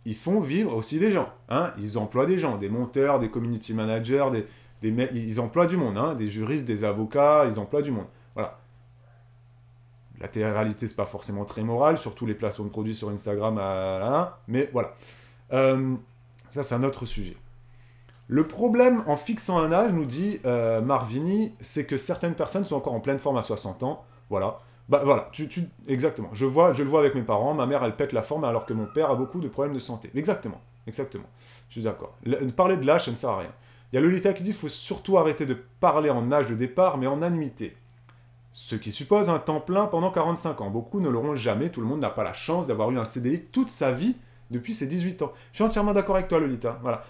ils font vivre aussi des gens, hein, ils emploient des gens, des monteurs, des community managers, ils emploient du monde, hein, des juristes, des avocats, ils emploient du monde, voilà. La télé-réalité, c'est pas forcément très moral, surtout les placements de produits sur Instagram, mais voilà. Ça, c'est un autre sujet. Le problème en fixant un âge, nous dit Marvini, c'est que certaines personnes sont encore en pleine forme à 60 ans. Voilà. Bah voilà, exactement. Je le vois avec mes parents. Ma mère, elle pète la forme alors que mon père a beaucoup de problèmes de santé. Exactement. Je suis d'accord. Parler de l'âge, ça ne sert à rien. Il y a Lolita qui dit qu'il faut surtout arrêter de parler en âge de départ, mais en annuité. Ce qui suppose un temps plein pendant 45 ans. Beaucoup ne l'auront jamais. Tout le monde n'a pas la chance d'avoir eu un CDI toute sa vie depuis ses 18 ans. Je suis entièrement d'accord avec toi, Lolita. Voilà.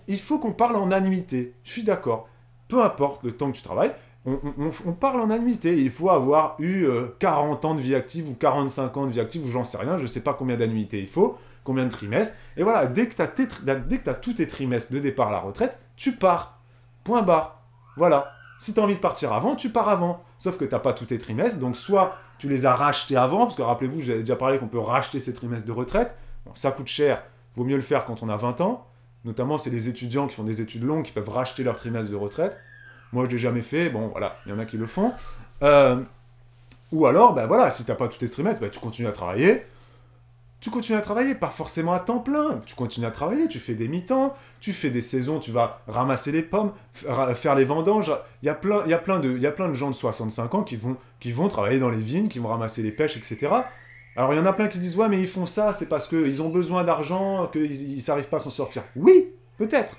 Il faut qu'on parle en annuité. Je suis d'accord. Peu importe le temps que tu travailles, on parle en annuité. Il faut avoir eu 40 ans de vie active ou 45 ans de vie active ou j'en sais rien. Je ne sais pas combien d'annuités il faut, combien de trimestres. Et voilà, dès que tu as tous tes trimestres de départ à la retraite, tu pars. Point barre. Voilà. Si tu as envie de partir avant, tu pars avant. Sauf que tu n'as pas tous tes trimestres. Donc soit tu les as rachetés avant, parce que rappelez-vous, j'avais déjà parlé qu'on peut racheter ces trimestres de retraite. Bon, ça coûte cher, vaut mieux le faire quand on a 20 ans. Notamment, c'est les étudiants qui font des études longues qui peuvent racheter leur trimestre de retraite. Moi, je ne l'ai jamais fait. Bon, voilà, il y en a qui le font. Ou alors, ben voilà, si tu n'as pas tous tes trimestres, ben, tu continues à travailler. Tu continues à travailler, pas forcément à temps plein. Tu continues à travailler, tu fais des mi-temps, tu fais des saisons, tu vas ramasser les pommes, faire les vendanges. Il y a plein de gens de 65 ans qui vont travailler dans les vignes, qui vont ramasser les pêches, etc. Alors, il y en a plein qui disent « Ouais, mais ils font ça, c'est parce qu'ils ont besoin d'argent, qu'ils n'arrivent pas à s'en sortir. » Oui, peut-être.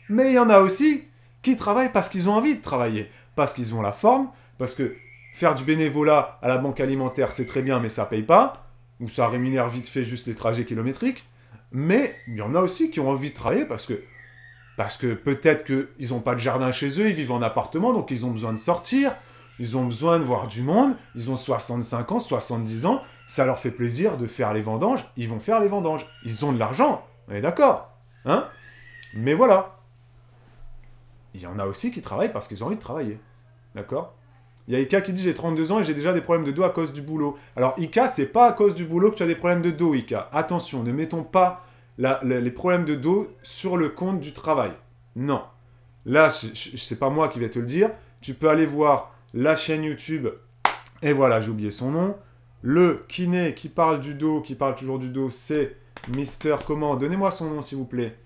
Mais il y en a aussi qui travaillent parce qu'ils ont envie de travailler, parce qu'ils ont la forme, parce que faire du bénévolat à la banque alimentaire, c'est très bien, mais ça paye pas, ou ça rémunère vite fait juste les trajets kilométriques. Mais il y en a aussi qui ont envie de travailler parce que peut-être qu'ils n'ont pas de jardin chez eux, ils vivent en appartement, donc ils ont besoin de sortir, ils ont besoin de voir du monde, ils ont 65 ans, 70 ans, ça leur fait plaisir de faire les vendanges, ils vont faire les vendanges. Ils ont de l'argent, on est d'accord, hein? Mais voilà. Il y en a aussi qui travaillent parce qu'ils ont envie de travailler, d'accord? Il y a Ika qui dit « J'ai 32 ans et j'ai déjà des problèmes de dos à cause du boulot. » Alors Ika, c'est pas à cause du boulot que tu as des problèmes de dos, Ika. Attention, ne mettons pas les problèmes de dos sur le compte du travail. Non. Là, c'est pas moi qui vais te le dire. Tu peux aller voir la chaîne YouTube, et voilà, j'ai oublié son nom. Le kiné qui parle du dos, qui parle toujours du dos, c'est Mister comment? Donnez-moi son nom, s'il vous plaît.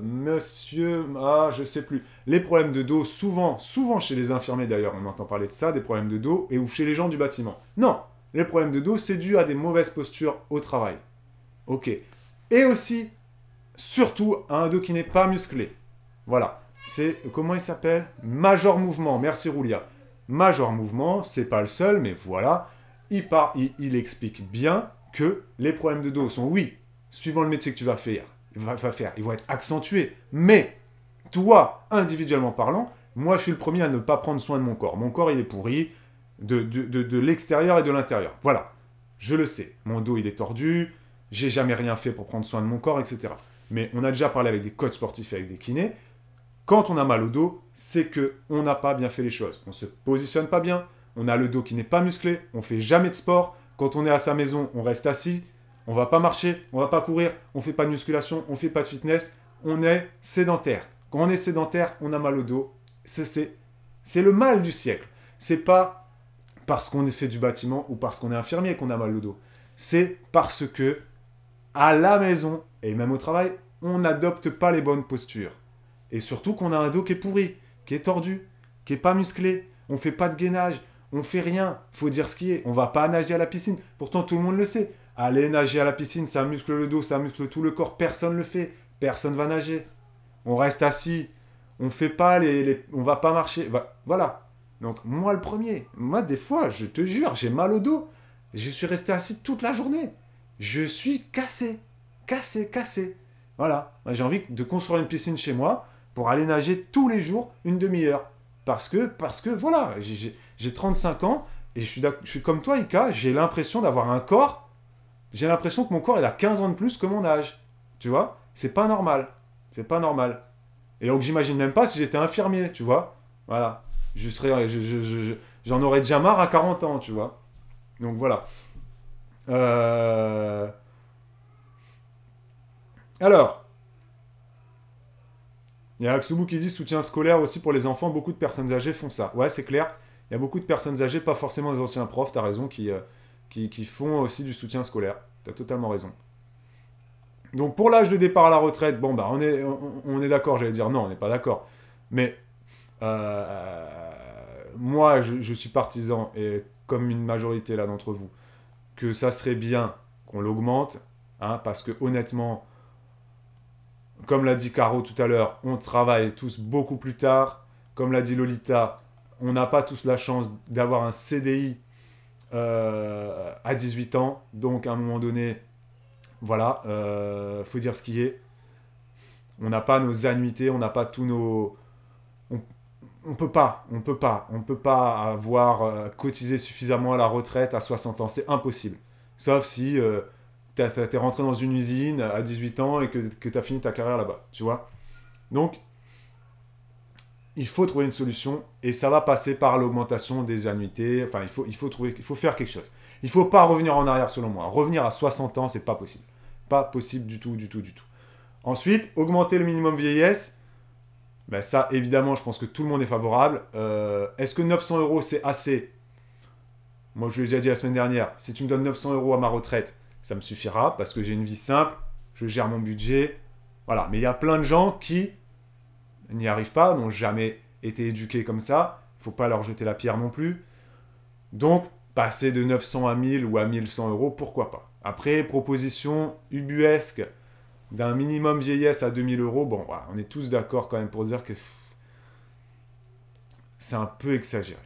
Monsieur... Ah, je sais plus. Les problèmes de dos, souvent chez les infirmiers d'ailleurs, on entend parler de ça, des problèmes de dos, ou chez les gens du bâtiment. Non, les problèmes de dos, c'est dû à des mauvaises postures au travail. Ok. Et aussi, surtout, à un dos qui n'est pas musclé. Voilà. C'est, comment il s'appelle? Major Mouvement. Merci Roulia. Major Mouvement, c'est pas le seul, mais voilà. Il explique bien que les problèmes de dos sont, oui, suivant le métier que tu vas faire, ils vont être accentués. Mais, toi, individuellement parlant, moi, je suis le premier à ne pas prendre soin de mon corps. Mon corps, il est pourri de l'extérieur et de l'intérieur. Voilà. Je le sais. Mon dos, il est tordu. J'ai jamais rien fait pour prendre soin de mon corps, etc. mais on a déjà parlé avec des coachs sportifs et avec des kinés. Quand on a mal au dos, c'est qu'on n'a pas bien fait les choses. On ne se positionne pas bien, on a le dos qui n'est pas musclé, on ne fait jamais de sport. Quand on est à sa maison, on reste assis, on ne va pas marcher, on ne va pas courir, on ne fait pas de musculation, on ne fait pas de fitness, on est sédentaire. Quand on est sédentaire, on a mal au dos. C'est le mal du siècle. C'est pas parce qu'on fait du bâtiment ou parce qu'on est infirmier qu'on a mal au dos. C'est parce que à la maison et même au travail, on n'adopte pas les bonnes postures. Et surtout qu'on a un dos qui est pourri, qui est tordu, qui est pas musclé. On fait pas de gainage, on fait rien. Faut dire ce qui est. On va pas nager à la piscine. Pourtant, tout le monde le sait. Aller nager à la piscine, ça muscle le dos, ça muscle tout le corps. Personne le fait. Personne va nager. On reste assis. On fait pas on va pas marcher. Voilà. Donc, moi le premier. Moi, des fois, je te jure, j'ai mal au dos. Je suis resté assis toute la journée. Je suis cassé. Cassé. Voilà. Moi, j'ai envie de construire une piscine chez moi pour aller nager tous les jours une demi-heure. Parce que voilà, j'ai 35 ans et je suis comme toi, Ika, j'ai l'impression d'avoir un corps, j'ai l'impression que mon corps, il a 15 ans de plus que mon âge. Tu vois? C'est pas normal. C'est pas normal. Et donc, j'imagine même pas si j'étais infirmier, tu vois? Voilà. J'en aurais déjà marre à 40 ans, tu vois? Donc, voilà. Alors, il y a Aksubu qui dit soutien scolaire aussi pour les enfants. Beaucoup de personnes âgées font ça. Ouais, c'est clair. Il y a beaucoup de personnes âgées, pas forcément des anciens profs, t'as raison, qui font aussi du soutien scolaire. T'as totalement raison. Donc pour l'âge de départ à la retraite, bon bah on est d'accord, j'allais dire non, on n'est pas d'accord. Mais moi, je suis partisan, et comme une majorité là d'entre vous, que ça serait bien qu'on l'augmente, hein, parce que honnêtement, comme l'a dit Caro tout à l'heure, on travaille tous beaucoup plus tard. Comme l'a dit Lolita, on n'a pas tous la chance d'avoir un CDI à 18 ans. Donc, à un moment donné, voilà, faut dire ce qui est. On n'a pas nos annuités, on n'a pas tous nos... On peut pas avoir cotisé suffisamment à la retraite à 60 ans. C'est impossible. Sauf si... t'es rentré dans une usine à 18 ans et que t'as fini ta carrière là-bas, tu vois. Donc, il faut trouver une solution et ça va passer par l'augmentation des annuités. Enfin, il faut faire quelque chose. Il ne faut pas revenir en arrière selon moi. Revenir à 60 ans, c'est pas possible. Pas possible du tout. Ensuite, augmenter le minimum vieillesse. Ben ça, évidemment, je pense que tout le monde est favorable. Est-ce que 900 € c'est assez? Moi, je l'ai déjà dit la semaine dernière. Si tu me donnes 900 € à ma retraite, ça me suffira parce que j'ai une vie simple, je gère mon budget. Voilà. Mais il y a plein de gens qui n'y arrivent pas, n'ont jamais été éduqués comme ça. Il ne faut pas leur jeter la pierre non plus. Donc, passer de 900 à 1000 ou à 1100 €, pourquoi pas. Après, proposition ubuesque d'un minimum vieillesse à 2000 €. Bon, voilà, on est tous d'accord quand même pour dire que c'est un peu exagéré.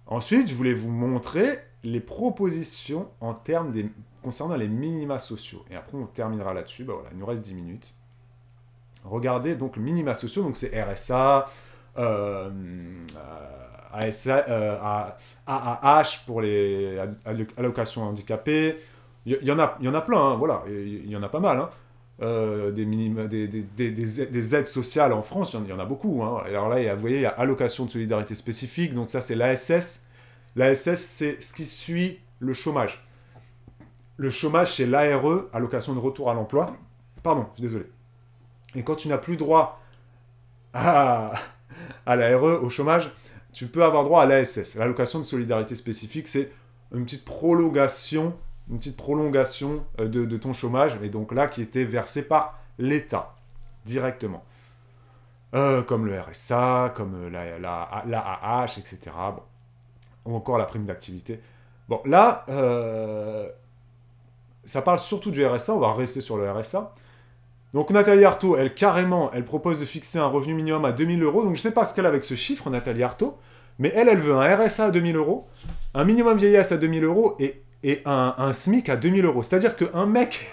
Ensuite, je voulais vous montrer les propositions concernant les minima sociaux. Et après, on terminera là-dessus. Ben voilà, il nous reste 10 minutes. Regardez donc minima sociaux, donc c'est RSA, AAH pour les allocations handicapées. Il y en a plein, hein, voilà, il y en a pas mal. Hein. Des aides sociales en France, il y en a beaucoup. Hein. Alors là, vous voyez, il y a allocation de solidarité spécifique, donc ça c'est l'ASS. L'ASS, c'est ce qui suit le chômage. Le chômage, c'est l'ARE, allocation de retour à l'emploi. Pardon, je suis désolé. Et quand tu n'as plus droit à l'ARE, au chômage, tu peux avoir droit à l'ASS. L'allocation de solidarité spécifique, c'est une petite prolongation de ton chômage, et donc là, qui était versée par l'État, directement. Comme le RSA, comme l'AAH, etc. Bon. Ou encore la prime d'activité. Bon, là, ça parle surtout du RSA, on va rester sur le RSA. Donc Nathalie Arthaud, elle propose de fixer un revenu minimum à 2000 €. Donc je ne sais pas ce qu'elle a avec ce chiffre, Nathalie Arthaud, mais elle veut un RSA à 2000 €, un minimum vieillesse à 2000 € et un SMIC à 2000 €. C'est-à-dire qu'un mec,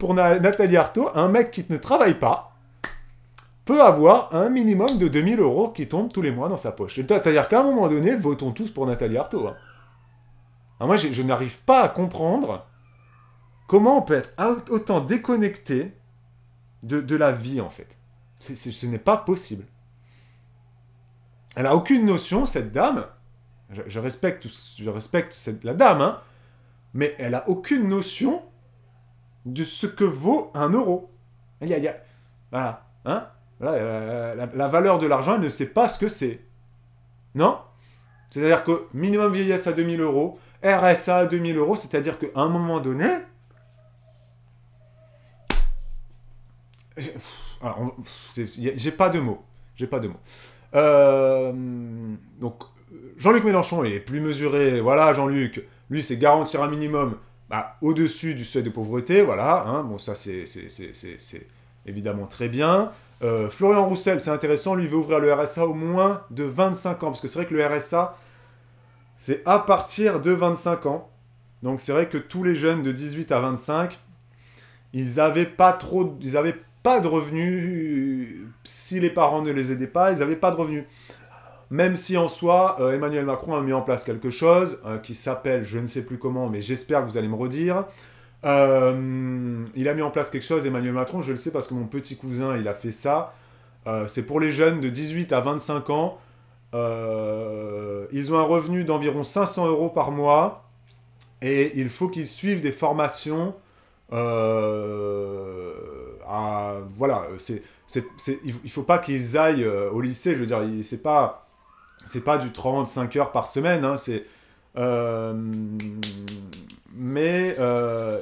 pour Nathalie Arthaud, un mec qui ne travaille pas peut avoir un minimum de 2000 € qui tombe tous les mois dans sa poche. C'est-à-dire qu'à un moment donné, votons tous pour Nathalie Arthaud. Hein. Alors moi, je n'arrive pas à comprendre Comment on peut être autant déconnecté de la vie, en fait? Ce n'est pas possible. Elle n'a aucune notion, cette dame. Je respecte la dame, hein, mais elle n'a aucune notion de ce que vaut 1 euro. Voilà. Hein, voilà, la valeur de l'argent, elle ne sait pas ce que c'est. Non? C'est-à-dire que minimum vieillesse à 2000 euros, RSA à 2000 euros, c'est-à-dire qu'à un moment donné... J'ai pas de mots. J'ai pas de mots. Donc, Jean-Luc Mélenchon, il est plus mesuré. Voilà, Jean-Luc, lui, c'est garantir un minimum au-dessus du seuil de pauvreté. Voilà, hein, bon, ça, c'est évidemment très bien. Florian Roussel, c'est intéressant, lui, il veut ouvrir le RSA au moins de 25 ans. Parce que c'est vrai que le RSA, c'est à partir de 25 ans. Donc, c'est vrai que tous les jeunes de 18 à 25, ils n'avaient pas de revenus, si les parents ne les aidaient pas, ils n'avaient pas de revenus. Même si en soi, Emmanuel Macron a mis en place quelque chose qui s'appelle, je ne sais plus comment, mais j'espère que vous allez me redire. Il a mis en place quelque chose, Emmanuel Macron, je le sais parce que mon petit cousin, il a fait ça. C'est pour les jeunes de 18 à 25 ans. Ils ont un revenu d'environ 500 euros par mois et il faut qu'ils suivent des formations. Voilà, il faut pas qu'ils aillent au lycée, je veux dire, c'est pas du 35 heures par semaine, hein, mais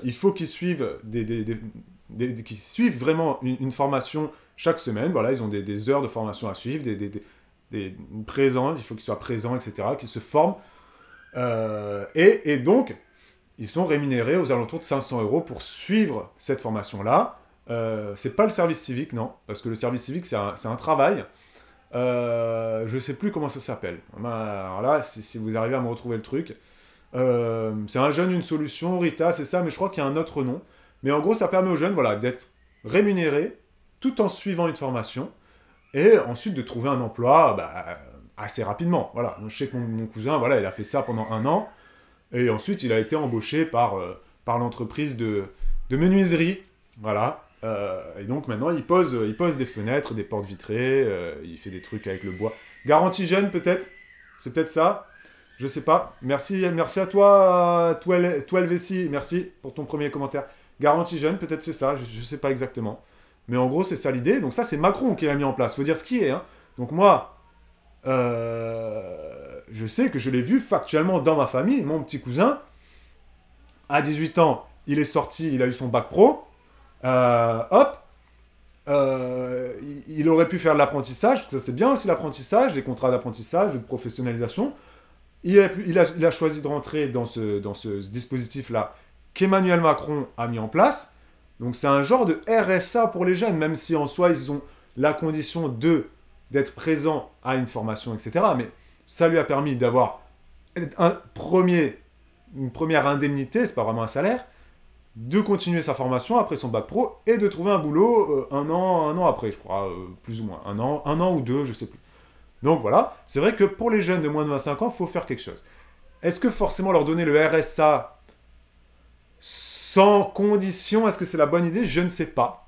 il faut qu'ils suivent qu'ils suivent vraiment une formation chaque semaine. Voilà, ils ont des heures de formation à suivre, des présents, il faut qu'ils soient présents, etc., qu'ils se forment. Et donc, ils sont rémunérés aux alentours de 500 euros pour suivre cette formation-là. C'est pas le service civique, non, parce que le service civique, c'est un travail. Je sais plus comment ça s'appelle. Alors là, si vous arrivez à me retrouver le truc, c'est un jeune, une solution, Rita, c'est ça, mais je crois qu'il y a un autre nom. Mais en gros, ça permet aux jeunes, voilà, d'être rémunérés tout en suivant une formation et ensuite de trouver un emploi assez rapidement. Voilà, je sais que mon cousin, voilà, il a fait ça pendant 1 an et ensuite il a été embauché par l'entreprise de menuiserie. Voilà. Et donc maintenant, il pose des fenêtres, des portes vitrées, il fait des trucs avec le bois. Garantie jeune, peut-être? C'est peut-être ça? Je sais pas. Merci à toi, Vessi, merci pour ton premier commentaire. Garantie jeune, peut-être c'est ça, je sais pas exactement. Mais en gros, c'est ça l'idée. Donc ça, c'est Macron qui l'a mis en place. Faut dire ce qui est, hein. Donc moi, je sais que je l'ai vu factuellement dans ma famille. Mon petit cousin, à 18 ans, il est sorti, il a eu son bac pro. Hop, il aurait pu faire de l'apprentissage, parce que c'est bien aussi l'apprentissage, les contrats d'apprentissage, de professionnalisation. Il a choisi de rentrer dans ce dispositif-là qu'Emmanuel Macron a mis en place. Donc c'est un genre de RSA pour les jeunes, même si en soi ils ont la condition d'être présents à une formation, etc. Mais ça lui a permis d'avoir une première indemnité, c'est pas vraiment un salaire, de continuer sa formation après son bac pro et de trouver un boulot un an après, je crois, plus ou moins. Un an ou 2, je sais plus. Donc voilà, c'est vrai que pour les jeunes de moins de 25 ans, il faut faire quelque chose. Est-ce que forcément leur donner le RSA sans condition, est-ce que c'est la bonne idée? Je ne sais pas.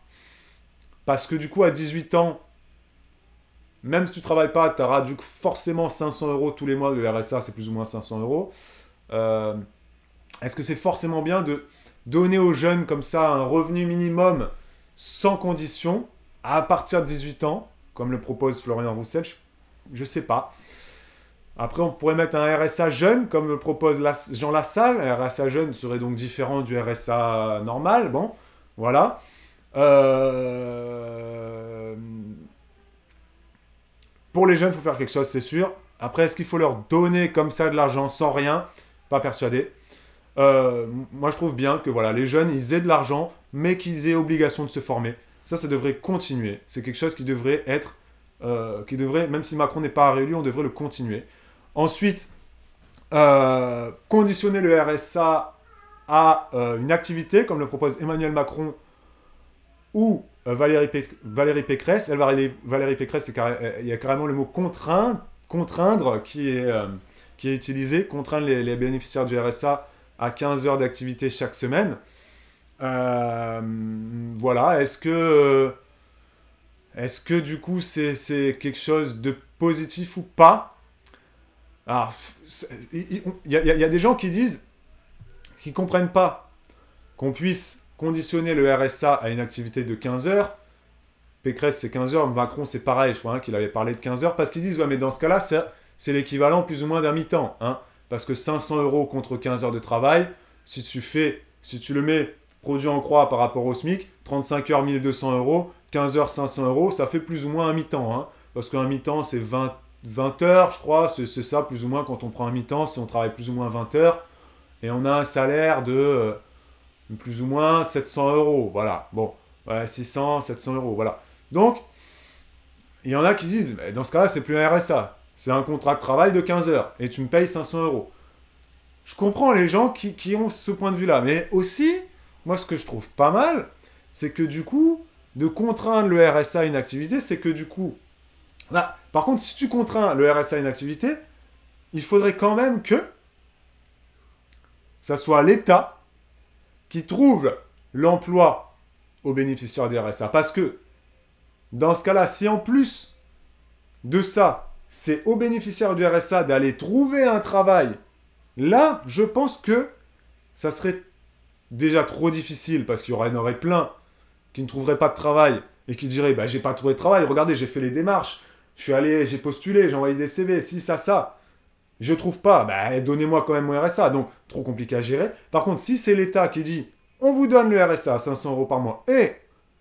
Parce que du coup, à 18 ans, même si tu ne travailles pas, tu auras du coup forcément 500 euros tous les mois. Le RSA, c'est plus ou moins 500 euros. Est-ce que c'est forcément bien de donner aux jeunes comme ça un revenu minimum sans condition à partir de 18 ans, comme le propose Florian Roussel? Je ne sais pas. Après, on pourrait mettre un RSA jeune, comme le propose Jean Lassalle. Un RSA jeune serait donc différent du RSA normal. Bon, voilà. Pour les jeunes, il faut faire quelque chose, c'est sûr. Après, est-ce qu'il faut leur donner comme ça de l'argent sans rien? Pas persuadé. Moi, je trouve bien que voilà, les jeunes, ils aient de l'argent, mais qu'ils aient obligation de se former. Ça devrait continuer. C'est quelque chose qui devrait être... même si Macron n'est pas réélu, on devrait le continuer. Ensuite, conditionner le RSA à une activité, comme le propose Emmanuel Macron ou Valérie Pécresse. Valérie Pécresse, il y a carrément le mot contraindre qui est utilisé, contraindre les bénéficiaires du RSA à 15 heures d'activité chaque semaine. Voilà, est-ce que du coup c'est quelque chose de positif ou pas? Alors, il y a des gens qui disent, qui comprennent pas qu'on puisse conditionner le RSA à une activité de 15 heures. Pécresse, c'est 15 heures, Macron, c'est pareil, je crois qu'il avait parlé de 15 heures, parce qu'ils disent, ouais, mais dans ce cas-là, c'est l'équivalent plus ou moins d'un mi-temps. Hein, parce que 500 euros contre 15 heures de travail, si tu le mets produit en croix par rapport au SMIC, 35 heures, 1200 euros, 15 heures, 500 euros, ça fait plus ou moins un mi-temps. Hein, parce qu'un mi-temps, c'est 20 heures, je crois, c'est ça, plus ou moins, quand on prend un mi-temps, si on travaille plus ou moins 20 heures, et on a un salaire de plus ou moins 700 euros. Voilà, bon, ouais, 600, 700 euros, voilà. Donc, il y en a qui disent, dans ce cas-là, c'est plus un RSA. C'est un contrat de travail de 15 heures et tu me payes 500 euros. Je comprends les gens qui ont ce point de vue-là. Mais aussi, moi, ce que je trouve pas mal, c'est que du coup, de contraindre le RSA à une activité, c'est que du coup... Là, par contre, si tu contrains le RSA à une activité, il faudrait quand même que ça soit l'État qui trouve l'emploi aux bénéficiaires du RSA. Parce que dans ce cas-là, si en plus de ça, c'est aux bénéficiaires du RSA d'aller trouver un travail, là, je pense que ça serait déjà trop difficile parce qu'il y en aurait plein qui ne trouveraient pas de travail et qui diraient bah, j'ai pas trouvé de travail, regardez, j'ai fait les démarches, je suis allé, j'ai postulé, j'ai envoyé des CV, si, ça. Je trouve pas, bah, donnez-moi quand même mon RSA. Donc, trop compliqué à gérer. Par contre, si c'est l'État qui dit on vous donne le RSA à 500 euros par mois et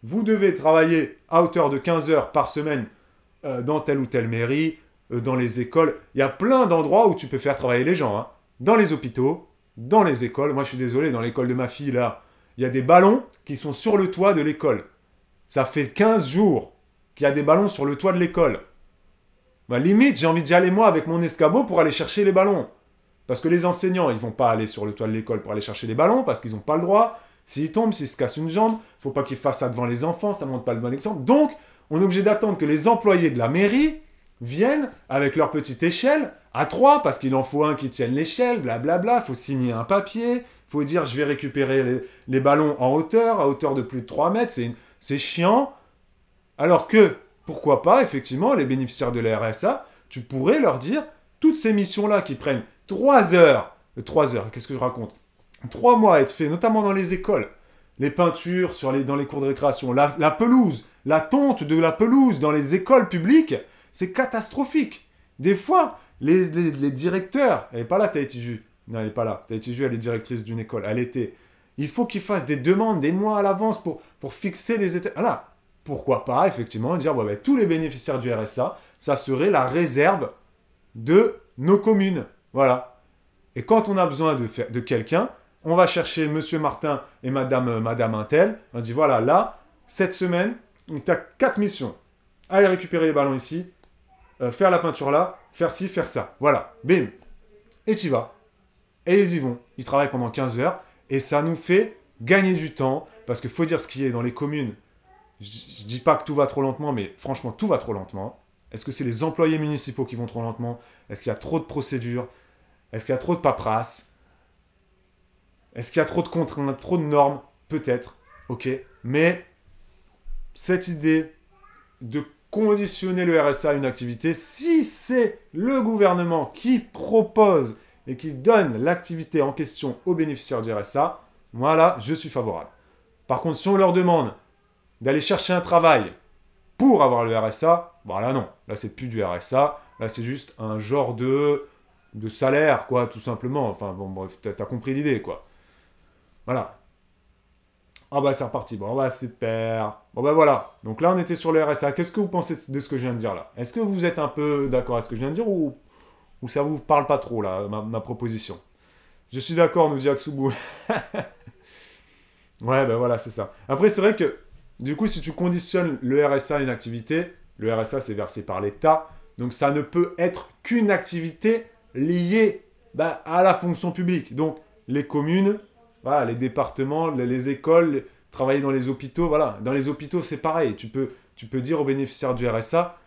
vous devez travailler à hauteur de 15 heures par semaine dans telle ou telle mairie, dans les écoles. Il y a plein d'endroits où tu peux faire travailler les gens. Hein. Dans les hôpitaux, dans les écoles. Moi, je suis désolé, dans l'école de ma fille, là, il y a des ballons qui sont sur le toit de l'école. Ça fait 15 jours qu'il y a des ballons sur le toit de l'école. Bah, limite, j'ai envie d'y aller moi avec mon escabeau pour aller chercher les ballons. Parce que les enseignants, ils vont pas aller sur le toit de l'école pour aller chercher les ballons parce qu'ils n'ont pas le droit. S'ils tombent, s'ils se cassent une jambe, faut pas qu'ils fassent ça devant les enfants, ça ne montre pas le bon exemple. Donc, on est obligé d'attendre que les employés de la mairie viennent avec leur petite échelle à 3 parce qu'il en faut un qui tienne l'échelle, blablabla, faut signer un papier, faut dire je vais récupérer les ballons en hauteur, à hauteur de plus de 3 mètres, c'est chiant. Alors que, pourquoi pas, effectivement, les bénéficiaires de la RSA, tu pourrais leur dire, toutes ces missions-là qui prennent 3 heures, qu'est-ce que je raconte 3 mois à être fait, notamment dans les écoles, les peintures dans les cours de récréation, la pelouse, la tonte de la pelouse dans les écoles publiques, c'est catastrophique. Des fois, les directeurs, elle n'est pas là, Tahiti. Non, elle n'est pas là. Tahiti, elle est directrice d'une école. Elle était. Il faut qu'ils fassent des demandes des mois à l'avance pour fixer des états. Voilà. Pourquoi pas, effectivement, dire ouais, tous les bénéficiaires du RSA, ça serait la réserve de nos communes. Voilà. Et quand on a besoin de quelqu'un, on va chercher Monsieur Martin et Madame Intel. On dit voilà, là, cette semaine, tu as 4 missions. Aller récupérer les ballons ici, faire la peinture là, faire ci, faire ça. Voilà, bim. Et tu y vas. Et ils y vont. Ils travaillent pendant 15 heures. Et ça nous fait gagner du temps. Parce qu'il faut dire ce qui est dans les communes. Je ne dis pas que tout va trop lentement, mais franchement, tout va trop lentement. Est-ce que c'est les employés municipaux qui vont trop lentement? Est-ce qu'il y a trop de procédures? Est-ce qu'il y a trop de paperasse? Est-ce qu'il y a trop de contraintes, trop de normes? Peut-être. Ok. Mais cette idée de conditionner le RSA à une activité, si c'est le gouvernement qui propose et qui donne l'activité en question aux bénéficiaires du RSA, voilà, je suis favorable. Par contre, si on leur demande d'aller chercher un travail pour avoir le RSA, bon là non, là c'est plus du RSA, là c'est juste un genre de salaire, quoi, tout simplement. Enfin bon, bref, t'as compris l'idée, quoi. Voilà. Ah bah c'est reparti, bon bah super. Bon bah voilà, donc là on était sur le RSA. Qu'est-ce que vous pensez de ce que je viens de dire là? Est-ce que vous êtes un peu d'accord avec ce que je viens de dire ou ça vous parle pas trop là, ma proposition? Je suis d'accord, nous dit Aksubu. Ouais bah voilà, c'est ça. Après c'est vrai que, du coup si tu conditionnes le RSA à une activité, le RSA c'est versé par l'État, donc ça ne peut être qu'une activité liée à la fonction publique. Donc les communes... Voilà, les départements, les écoles, travailler dans les hôpitaux, voilà. Dans les hôpitaux, c'est pareil. Tu peux dire aux bénéficiaires du RSA,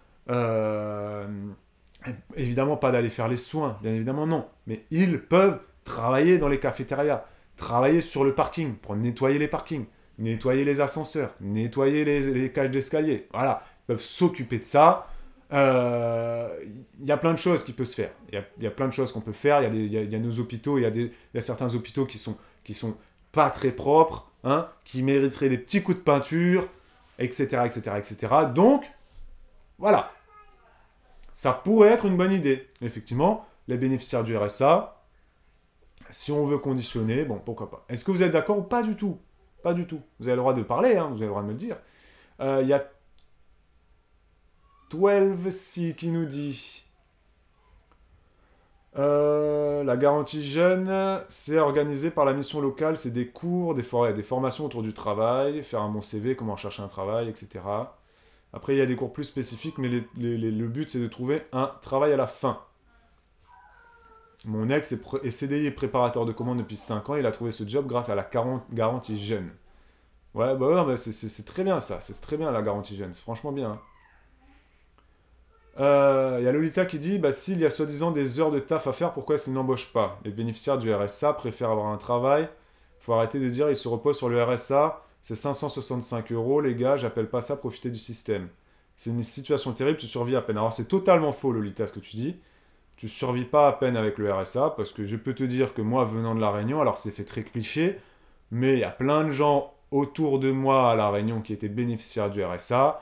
évidemment pas d'aller faire les soins, bien évidemment non. Mais ils peuvent travailler dans les cafétérias. travailler sur le parking, pour nettoyer les parkings, nettoyer les ascenseurs, nettoyer les cages d'escalier. Voilà, ils peuvent s'occuper de ça. Il y a plein de choses qui peuvent se faire. Il y a plein de choses qu'on peut faire. Il y a nos hôpitaux, il y a certains hôpitaux qui sont pas très propres, hein, qui mériteraient des petits coups de peinture, etc., etc., etc. Donc, voilà. Ça pourrait être une bonne idée. Effectivement, les bénéficiaires du RSA, si on veut conditionner, bon, pourquoi pas. Est-ce que vous êtes d'accord ou pas du tout? Pas du tout. Vous avez le droit de parler, hein, vous avez le droit de me le dire. Il y a 12C qui nous dit la garantie jeune, c'est organisé par la mission locale, c'est des cours, des formations autour du travail, faire un bon CV, comment chercher un travail, etc. Après, il y a des cours plus spécifiques, mais le but, c'est de trouver un travail à la fin. Mon ex est CDI et préparateur de commandes depuis 5 ans, il a trouvé ce job grâce à la garantie jeune. Ouais, bah ouais, c'est très bien ça, c'est très bien la garantie jeune, c'est franchement bien. Hein. Il y a Lolita qui dit bah, s'il y a soi-disant des heures de taf à faire, pourquoi est-ce qu'ils n'embauchent pas? Les bénéficiaires du RSA préfèrent avoir un travail. Faut arrêter de dire ils se reposent sur le RSA. C'est 565 €, les gars, j'appelle pas ça profiter du système. C'est une situation terrible, tu survis à peine. Alors c'est totalement faux, Lolita, ce que tu dis. Tu survis pas à peine avec le RSA, parce que je peux te dire que moi, venant de La Réunion, alors c'est fait très cliché, mais il y a plein de gens autour de moi à La Réunion qui étaient bénéficiaires du RSA,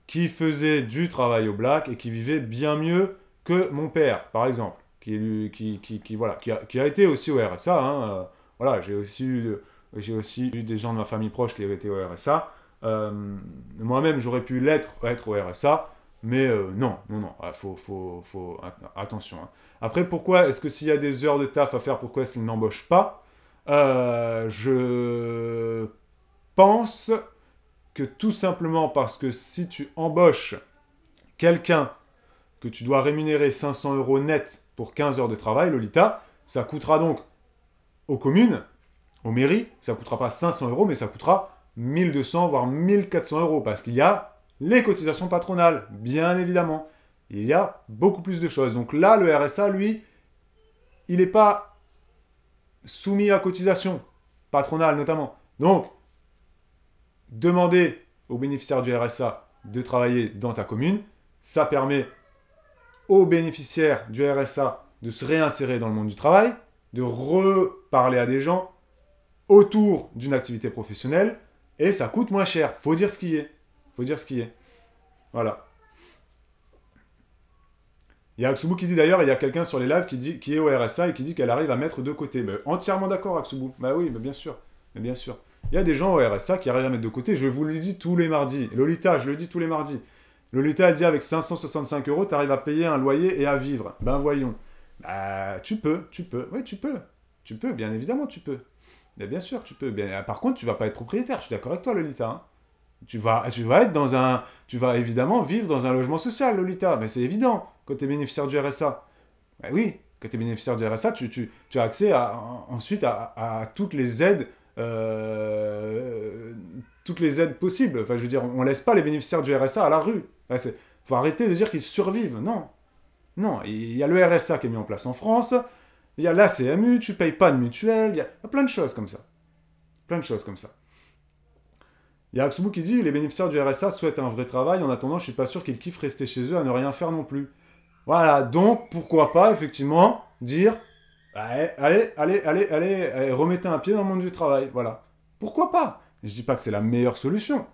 qui faisait du travail au black et qui vivait bien mieux que mon père, par exemple, qui a été aussi au RSA. Hein, voilà, j'ai aussi eu des gens de ma famille proche qui avaient été au RSA. Moi-même, j'aurais pu être au RSA, mais non, attention. Hein. Après, pourquoi est-ce que s'il y a des heures de taf à faire, pourquoi est-ce qu'ils n'embauchent pas? Je pense que tout simplement parce que si tu embauches quelqu'un que tu dois rémunérer 500 € net pour 15 heures de travail, Lolita, ça coûtera donc aux communes, aux mairies, ça ne coûtera pas 500 €, mais ça coûtera 1200 voire 1400 € parce qu'il y a les cotisations patronales, bien évidemment. Il y a beaucoup plus de choses. Donc là, le RSA, lui, il n'est pas soumis à cotisation patronale notamment. Donc, demander aux bénéficiaires du RSA de travailler dans ta commune, ça permet aux bénéficiaires du RSA de se réinsérer dans le monde du travail, de reparler à des gens autour d'une activité professionnelle, et ça coûte moins cher. Faut dire ce qui est. Voilà. Il y a Aksubu qui dit d'ailleurs, il y a quelqu'un sur les lives qui est au RSA et qui dit qu'elle arrive à mettre de côté. Mais entièrement d'accord, Aksubu. Bah oui, mais bien sûr. Il y a des gens au RSA qui arrivent à mettre de côté. Je vous le dis tous les mardis. Lolita, je le dis tous les mardis. Lolita, elle dit avec 565 €, tu arrives à payer un loyer et à vivre. Ben voyons. Bah, tu peux. Oui, tu peux, bien évidemment, tu peux. Mais bien sûr, tu peux. Bien, par contre, tu vas pas être propriétaire. Je suis d'accord avec toi, Lolita. Hein. Tu vas évidemment vivre dans un logement social, Lolita. Mais c'est évident quand tu es bénéficiaire du RSA. Ben oui, quand tu es bénéficiaire du RSA, tu as accès ensuite à toutes les aides. Toutes les aides possibles. Enfin, je veux dire, on laisse pas les bénéficiaires du RSA à la rue. Il faut arrêter de dire qu'ils survivent. Non, il y a le RSA qui est mis en place en France. Il y a la CMU, tu payes pas de mutuelle. Il y a plein de choses comme ça. Il y a Aksubu qui dit les bénéficiaires du RSA souhaitent un vrai travail. En attendant, je suis pas sûr qu'ils kiffent rester chez eux à ne rien faire non plus. Voilà, donc pourquoi pas effectivement dire allez, remettez un pied dans le monde du travail. Voilà. Pourquoi pas? Je dis pas que c'est la meilleure solution.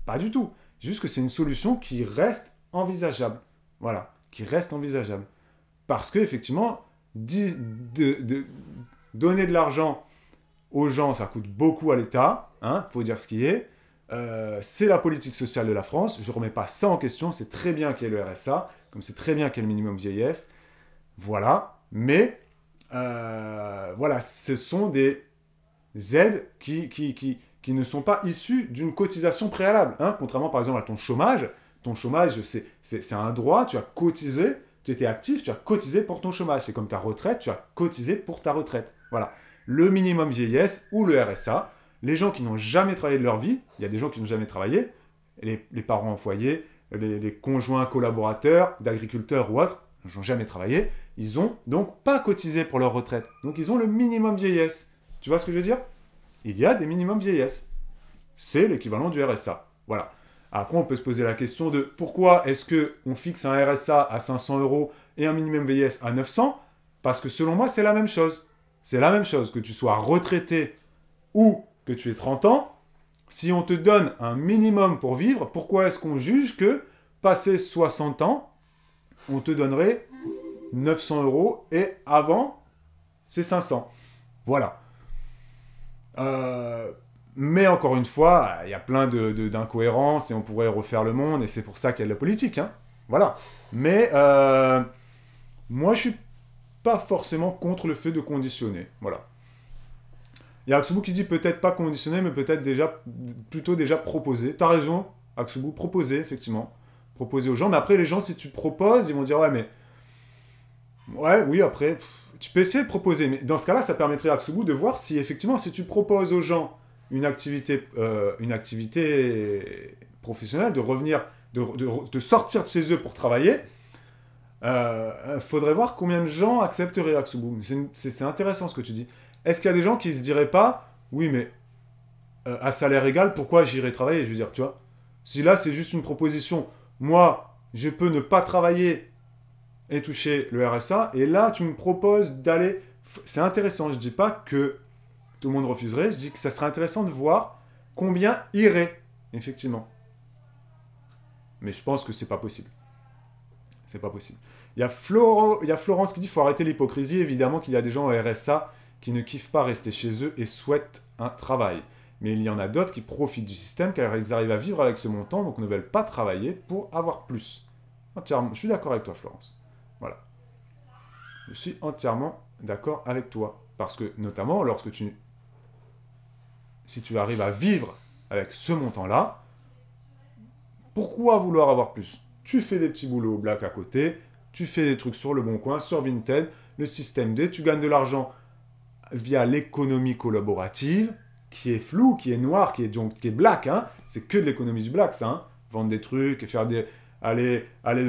Pas du tout. Juste que c'est une solution qui reste envisageable. Voilà. Qui reste envisageable. Parce que, effectivement, donner de l'argent aux gens, ça coûte beaucoup à l'État. Hein, faut dire ce qui est. C'est la politique sociale de la France. Je ne remets pas ça en question. C'est très bien qu'il y ait le RSA. Comme c'est très bien qu'il y ait le minimum vieillesse. Voilà. Mais, voilà, ce sont des aides qui ne sont pas issues d'une cotisation préalable. Hein, contrairement, par exemple, à ton chômage. Ton chômage, c'est un droit. Tu as cotisé. Tu étais actif. Tu as cotisé pour ton chômage. C'est comme ta retraite. Tu as cotisé pour ta retraite. Voilà. Le minimum vieillesse ou le RSA. Les gens qui n'ont jamais travaillé de leur vie, il y a des gens qui n'ont jamais travaillé, les parents en foyer, les conjoints collaborateurs, d'agriculteurs ou autres, n'ont jamais travaillé, ils n'ont donc pas cotisé pour leur retraite. Donc ils ont le minimum vieillesse. Tu vois ce que je veux dire? Il y a des minimums vieillesse. C'est l'équivalent du RSA. Voilà. Après, on peut se poser la question de pourquoi est-ce qu'on fixe un RSA à 500 € et un minimum vieillesse à 900? Parce que selon moi, c'est la même chose. C'est la même chose que tu sois retraité ou que tu aies 30 ans. Si on te donne un minimum pour vivre, pourquoi est-ce qu'on juge que, passé 60 ans, on te donnerait 900 € et avant, c'est 500? Voilà. Mais encore une fois, il y a plein d'incohérences et on pourrait refaire le monde et c'est pour ça qu'il y a de la politique. Hein. Voilà. Mais moi, je suis pas forcément contre le fait de conditionner. Voilà. Il y a Aksubu qui dit peut-être pas conditionner, mais peut-être plutôt déjà proposer. T'as raison, Aksubu, proposer, effectivement. Proposer aux gens. Mais après, les gens, si tu proposes, ils vont dire, ouais, mais... Ouais, oui, après, tu peux essayer de proposer. Mais dans ce cas-là, ça permettrait à Aksubu de voir si, effectivement, si tu proposes aux gens une activité professionnelle, de revenir, de sortir de chez eux pour travailler, faudrait voir combien de gens accepteraient Aksubu. C'est intéressant ce que tu dis. Est-ce qu'il y a des gens qui se diraient pas, oui, mais à salaire égal, pourquoi j'irais travailler? Je veux dire, tu vois. Si là, c'est juste une proposition, moi, je peux ne pas travailler et toucher le RSA, et là, tu me proposes d'aller... C'est intéressant, je dis pas que tout le monde refuserait, je dis que ça serait intéressant de voir combien irait, effectivement. Mais je pense que c'est pas possible. C'est pas possible. Il y a Florence qui dit qu'il faut arrêter l'hypocrisie. Évidemment qu'il y a des gens au RSA qui ne kiffent pas rester chez eux et souhaitent un travail. Mais il y en a d'autres qui profitent du système car ils arrivent à vivre avec ce montant, donc ne veulent pas travailler pour avoir plus. Entièrement. Je suis d'accord avec toi, Florence. Voilà. Je suis entièrement d'accord avec toi. Parce que, notamment, si tu arrives à vivre avec ce montant-là, pourquoi vouloir avoir plus? Tu fais des petits boulots au black à côté, tu fais des trucs sur le Bon Coin, sur Vinted, le système D, tu gagnes de l'argent via l'économie collaborative, qui est floue, qui est noire, qui est black, hein. C'est que de l'économie du black, ça, hein. Vendre des trucs, aller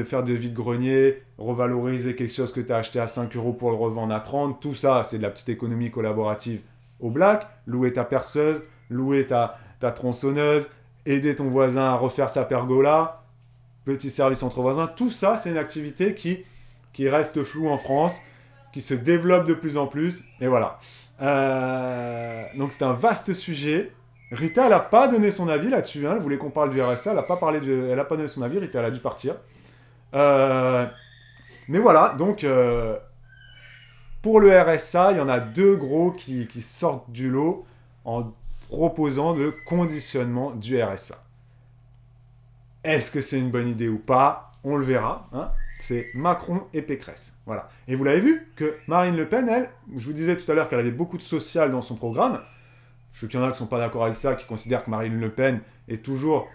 faire des vide-greniers, revaloriser quelque chose que tu as acheté à 5 € pour le revendre à 30, tout ça, c'est de la petite économie collaborative au black. Louer ta perceuse, louer ta tronçonneuse, aider ton voisin à refaire sa pergola, petit service entre voisins, tout ça, c'est une activité qui reste floue en France, qui se développe de plus en plus, et voilà. Donc c'est un vaste sujet. Rita, elle n'a pas donné son avis là-dessus, hein. Elle voulait qu'on parle du RSA, elle n'a pas donné son avis, Rita, elle a dû partir. Mais voilà, donc, pour le RSA, il y en a deux gros qui sortent du lot en proposant le conditionnement du RSA. Est-ce que c'est une bonne idée ou pas? On le verra, hein. C'est Macron et Pécresse. Voilà. Et vous l'avez vu que Marine Le Pen, elle, je vous disais tout à l'heure qu'elle avait beaucoup de social dans son programme. Je sais qu'il y en a qui ne sont pas d'accord avec ça, qui considèrent que Marine Le Pen est toujours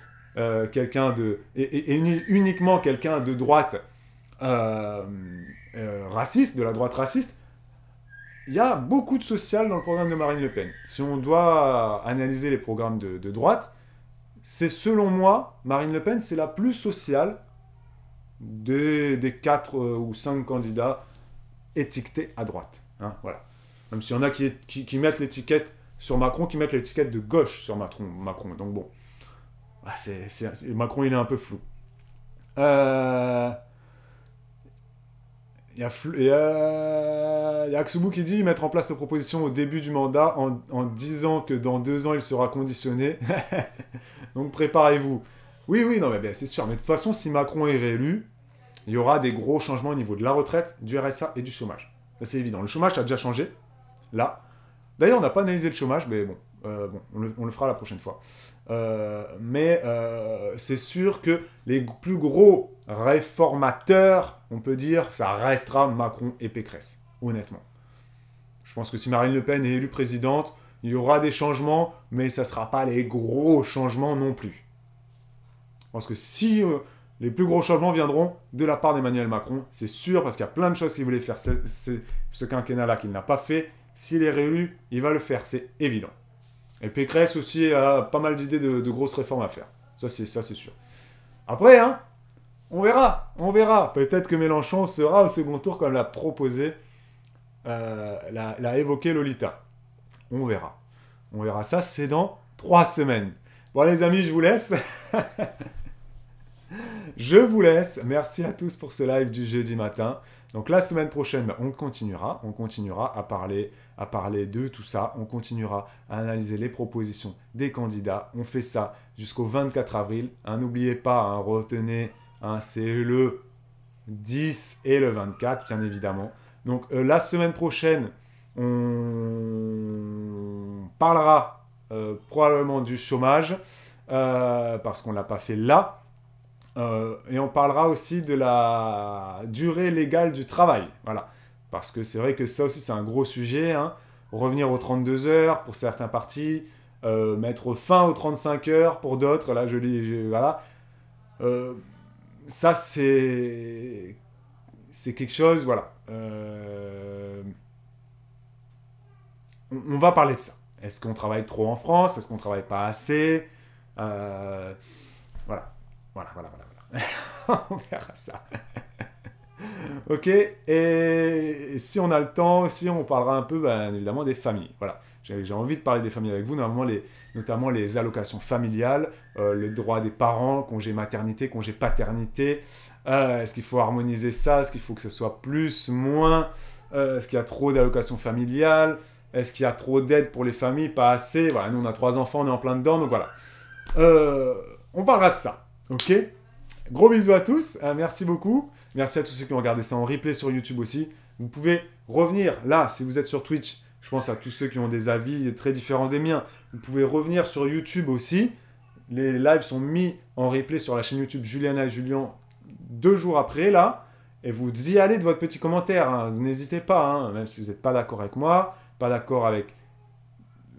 quelqu'un de... et uniquement quelqu'un de droite raciste, de la droite raciste. Il y a beaucoup de social dans le programme de Marine Le Pen. Si on doit analyser les programmes de droite, c'est selon moi, Marine Le Pen, c'est la plus sociale des 4 ou 5 candidats étiquetés à droite. Hein, voilà. Même s'il y en a qui mettent l'étiquette sur Macron, qui mettent l'étiquette de gauche sur Macron. Donc bon, Macron, il est un peu flou. Il y a Aksubu qui dit mettre en place la proposition au début du mandat en disant que dans 2 ans, il sera conditionné. Donc préparez-vous. Oui, non, mais bien, c'est sûr. Mais de toute façon, si Macron est réélu, il y aura des gros changements au niveau de la retraite, du RSA et du chômage. Ça, c'est évident. Le chômage a déjà changé, là. D'ailleurs, on n'a pas analysé le chômage, mais bon, on le fera la prochaine fois. Mais c'est sûr que les plus gros réformateurs, on peut dire, ça restera Macron et Pécresse, honnêtement. Je pense que si Marine Le Pen est élue présidente, il y aura des changements, mais ça ne sera pas les gros changements non plus. Je pense que si les plus gros changements viendront de la part d'Emmanuel Macron, c'est sûr, parce qu'il y a plein de choses qu'il voulait faire ce quinquennat-là qu'il n'a pas fait. S'il est réélu, il va le faire, c'est évident. Et Pécresse aussi a pas mal d'idées de grosses réformes à faire. Ça, c'est sûr. Après, hein, on verra. Peut-être que Mélenchon sera au second tour comme l'a proposé, l'a évoqué Lolita. On verra. On verra ça, c'est dans 3 semaines. Bon les amis, je vous laisse. Je vous laisse. Merci à tous pour ce live du jeudi matin. Donc la semaine prochaine, bah, on continuera à parler de tout ça. On continuera à analyser les propositions des candidats. On fait ça jusqu'au 24 avril. N'oubliez pas, retenez, c'est le 10 et le 24, bien évidemment. Donc la semaine prochaine, on parlera probablement du chômage, parce qu'on ne l'a pas fait là. Et on parlera aussi de la durée légale du travail. Voilà. Parce que c'est vrai que ça aussi, c'est un gros sujet. Revenir aux 32 heures pour certains partis, mettre fin aux 35 heures pour d'autres. Là, voilà. Ça, c'est quelque chose, voilà. On va parler de ça. Est-ce qu'on travaille trop en France? Est-ce qu'on travaille pas assez? Voilà. Voilà. On verra ça. Ok, et si on a le temps aussi, on parlera un peu, ben, évidemment, des familles. Voilà, j'ai envie de parler des familles avec vous, notamment les allocations familiales, le droit des parents, congé maternité, congé paternité. Est-ce qu'il faut harmoniser ça? Est-ce qu'il faut que ce soit plus, moins? Est-ce qu'il y a trop d'allocations familiales? Est-ce qu'il y a trop d'aide pour les familles? Pas assez. Voilà, nous on a 3 enfants, on est en plein dedans, donc voilà. On parlera de ça. Ok, gros bisous à tous, merci beaucoup. Merci à tous ceux qui ont regardé ça en replay sur YouTube aussi. Vous pouvez revenir là, si vous êtes sur Twitch. Je pense à tous ceux qui ont des avis très différents des miens. Vous pouvez revenir sur YouTube aussi. Les lives sont mis en replay sur la chaîne YouTube Juliana et Julien 2 jours après là. Et vous y allez de votre petit commentaire. N'hésitez pas, même si vous n'êtes pas d'accord avec moi, pas d'accord avec...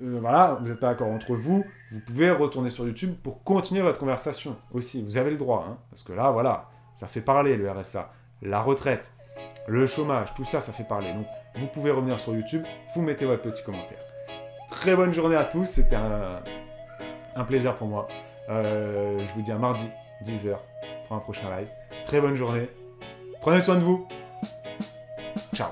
voilà, vous n'êtes pas d'accord entre vous. Vous pouvez retourner sur YouTube pour continuer votre conversation aussi. Vous avez le droit, parce que là, voilà, ça fait parler le RSA, la retraite, le chômage, tout ça, ça fait parler. Donc, vous pouvez revenir sur YouTube, vous mettez votre petit commentaire. Très bonne journée à tous, c'était un plaisir pour moi. Je vous dis à mardi, 10h, pour un prochain live. Très bonne journée, prenez soin de vous. Ciao.